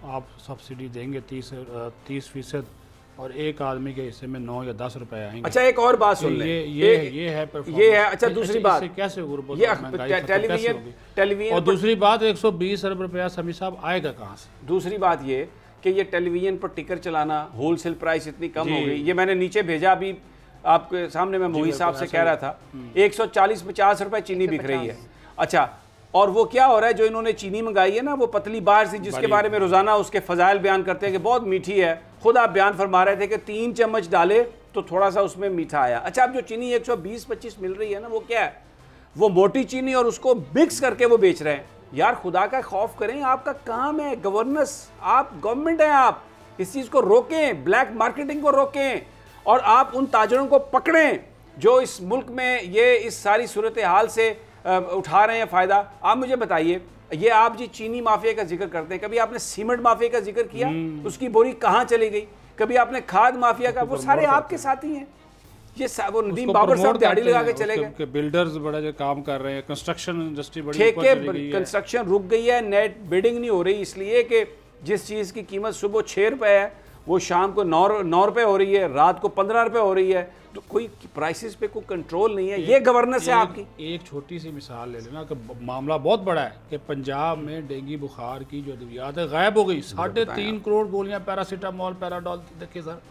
Speaker 3: आप सब्सिडी देंगे 30%, और एक आदमी के हिस्से में 9 या 10 रुपए आएंगे।
Speaker 2: अच्छा, एक और बात सुन लें,
Speaker 3: ये है परफॉर्मेंस।
Speaker 2: ये है। अच्छा, दूसरी बात
Speaker 3: कैसे
Speaker 2: टेलीविजन,
Speaker 3: और दूसरी बात 120 अरब रुपया समी साहब आएगा कहाँ से?
Speaker 2: दूसरी बात ये कि ये टेलीविजन पर टिकर चलाना, होलसेल प्राइस इतनी कम हो गई। ये मैंने नीचे भेजा, अभी आपके सामने मैं मोहित साहब से कह रहा था, 140-50 रुपए चीनी बिक रही है। अच्छा, और वो क्या हो रहा है, जो इन्होंने चीनी मंगाई है ना, वो पतली बाहर से, जिसके बारे में रोजाना उसके फजाइल बयान करते हैं कि बहुत मीठी है। खुद आप बयान फरमा रहे थे कि 3 चम्मच डाले तो थोड़ा सा उसमें मीठा आया। अच्छा, अब जो चीनी 120-25 मिल रही है ना, वो क्या है? वो मोटी चीनी, और उसको मिक्स करके वो बेच रहे हैं। यार खुदा का खौफ करें, आपका काम है गवर्नेंस, आप गवर्नमेंट हैं, आप इस चीज़ को रोकें, ब्लैक मार्केटिंग को रोकें, और आप उन ताजरों को पकड़ें जो इस मुल्क में ये इस सारी सूरत हाल से उठा रहे हैं फ़ायदा। आप मुझे बताइए, ये आप जी चीनी माफिया का जिक्र करते हैं, कभी आपने सीमेंट माफिया का जिक्र किया? उसकी बोरी कहाँ चली गई? कभी आपने खाद माफिया का? वो सारे आपके साथी हैं। ये वो नदीम बाबर साहब दिहाड़ी लगा के चले गए।
Speaker 3: बिल्डर्स बड़ा जो काम कर रहे हैं, कंस्ट्रक्शन इंडस्ट्री बड़ी
Speaker 2: ठेके, कंस्ट्रक्शन रुक गई है, नेट बिडिंग नहीं हो रही, इसलिए कि जिस चीज़ की कीमत सुबह 6 रुपए है, वो शाम को 9 रुपये हो रही है, रात को 15 रुपये हो रही है, तो कोई प्राइसेस पे कोई कंट्रोल नहीं है। ये गवर्नेंस है आपकी।
Speaker 3: एक छोटी सी मिसाल ले लेना कि मामला बहुत बड़ा है कि पंजाब में डेंगू बुखार की जो अद्वियात है गायब हो गई। 3.5 करोड़ गोलियां पैरासीटामोल पैराडोल देखिए सर,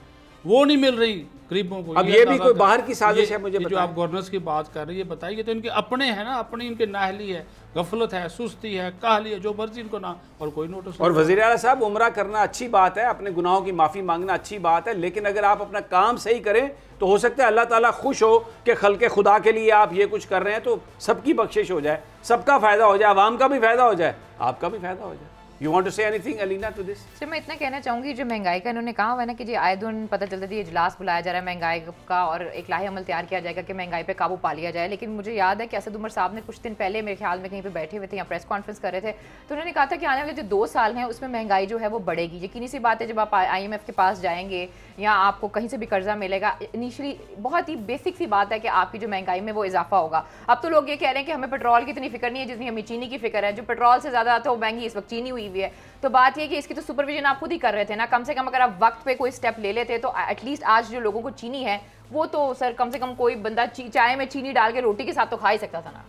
Speaker 3: वो नहीं मिल रही गरीबों को।
Speaker 2: अब ये भी कोई बाहर की साजिश है? मुझे
Speaker 3: जो आप गवर्नेंस की बात कर रही है बताइए, तो इनके अपने हैं ना, अपनी इनके नाहली है, गफलत है, सुस्ती है, काहली है, जो मर्जी इनको ना, और कोई नोटिस।
Speaker 2: और वज़ीर आला साहब, उम्रा करना अच्छी बात है, अपने गुनाहों की माफ़ी मांगना अच्छी बात है, लेकिन अगर आप अपना काम सही करें तो हो सकता है अल्लाह ताला खुश हो कि खल्के खुदा के लिए आप ये कुछ कर रहे हैं, तो सबकी बख्शिश हो जाए, सबका फ़ायदा हो जाए, आवाम का भी फ़ायदा हो जाए, आपका भी फ़ायदा हो जाए। You want to say anything, Alina, to this?
Speaker 4: Sir मैं इतना कहना चाहूँगी, जो महंगाई का इन्होंने कहा हुआ है ना कि जी आए दिन पता चलता है इजलास बुलाया जा रहा है महंगाई का और एक लाहे अमल तैयार किया जाएगा कि महंगाई पे काबू पा लिया जाए। लेकिन मुझे याद है कि असद उमर साहब ने कुछ दिन पहले मेरे ख्याल में कहीं पे बैठे हुए थे या प्रेस कॉन्फ्रेंस कर रहे थे, तो उन्होंने कहा था कि आने वाले जो 2 साल हैं उसमें महंगाई जो है वो बढ़ेगी। यकीनी सी बात है, जब आप IMF के पास जाएंगे या आपको कहीं से भी कर्जा मिलेगा, इनिशियली बहुत ही बेसिक सी बात है कि आपकी जो महंगाई में वो इजाफा होगा। अब तो लोग ये कह रहे हैं कि हमें पेट्रोल की इतनी फिक्र नहीं है जितनी हमें चीनी की फिक्र है। जो पेट्रोल से ज़्यादा तो महंगी इस वक्त चीनी हुई हुई है। तो बात ये कि इसकी तो सुपरविजन आप खुद ही कर रहे थे ना, कम से कम अगर आप वक्त पे कोई स्टेप ले लेते तो एटलीस्ट आज जो लोगों को चीनी है वो तो सर कम से कम कोई बंदा चाय में चीनी डाल के रोटी के साथ तो खा ही सकता था ना।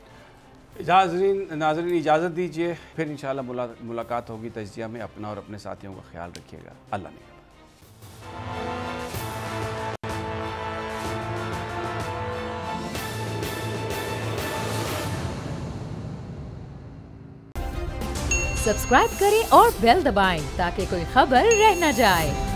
Speaker 2: नाज़रीन इजाज़त दीजिए, फिर इंशाल्लाह मुलाकात होगी तजिया में। अपना और अपने साथियों का ख्याल रखिएगा। अल्लाह ने
Speaker 1: सब्सक्राइब करें और बेल दबाएं ताकि कोई खबर रह न जाए।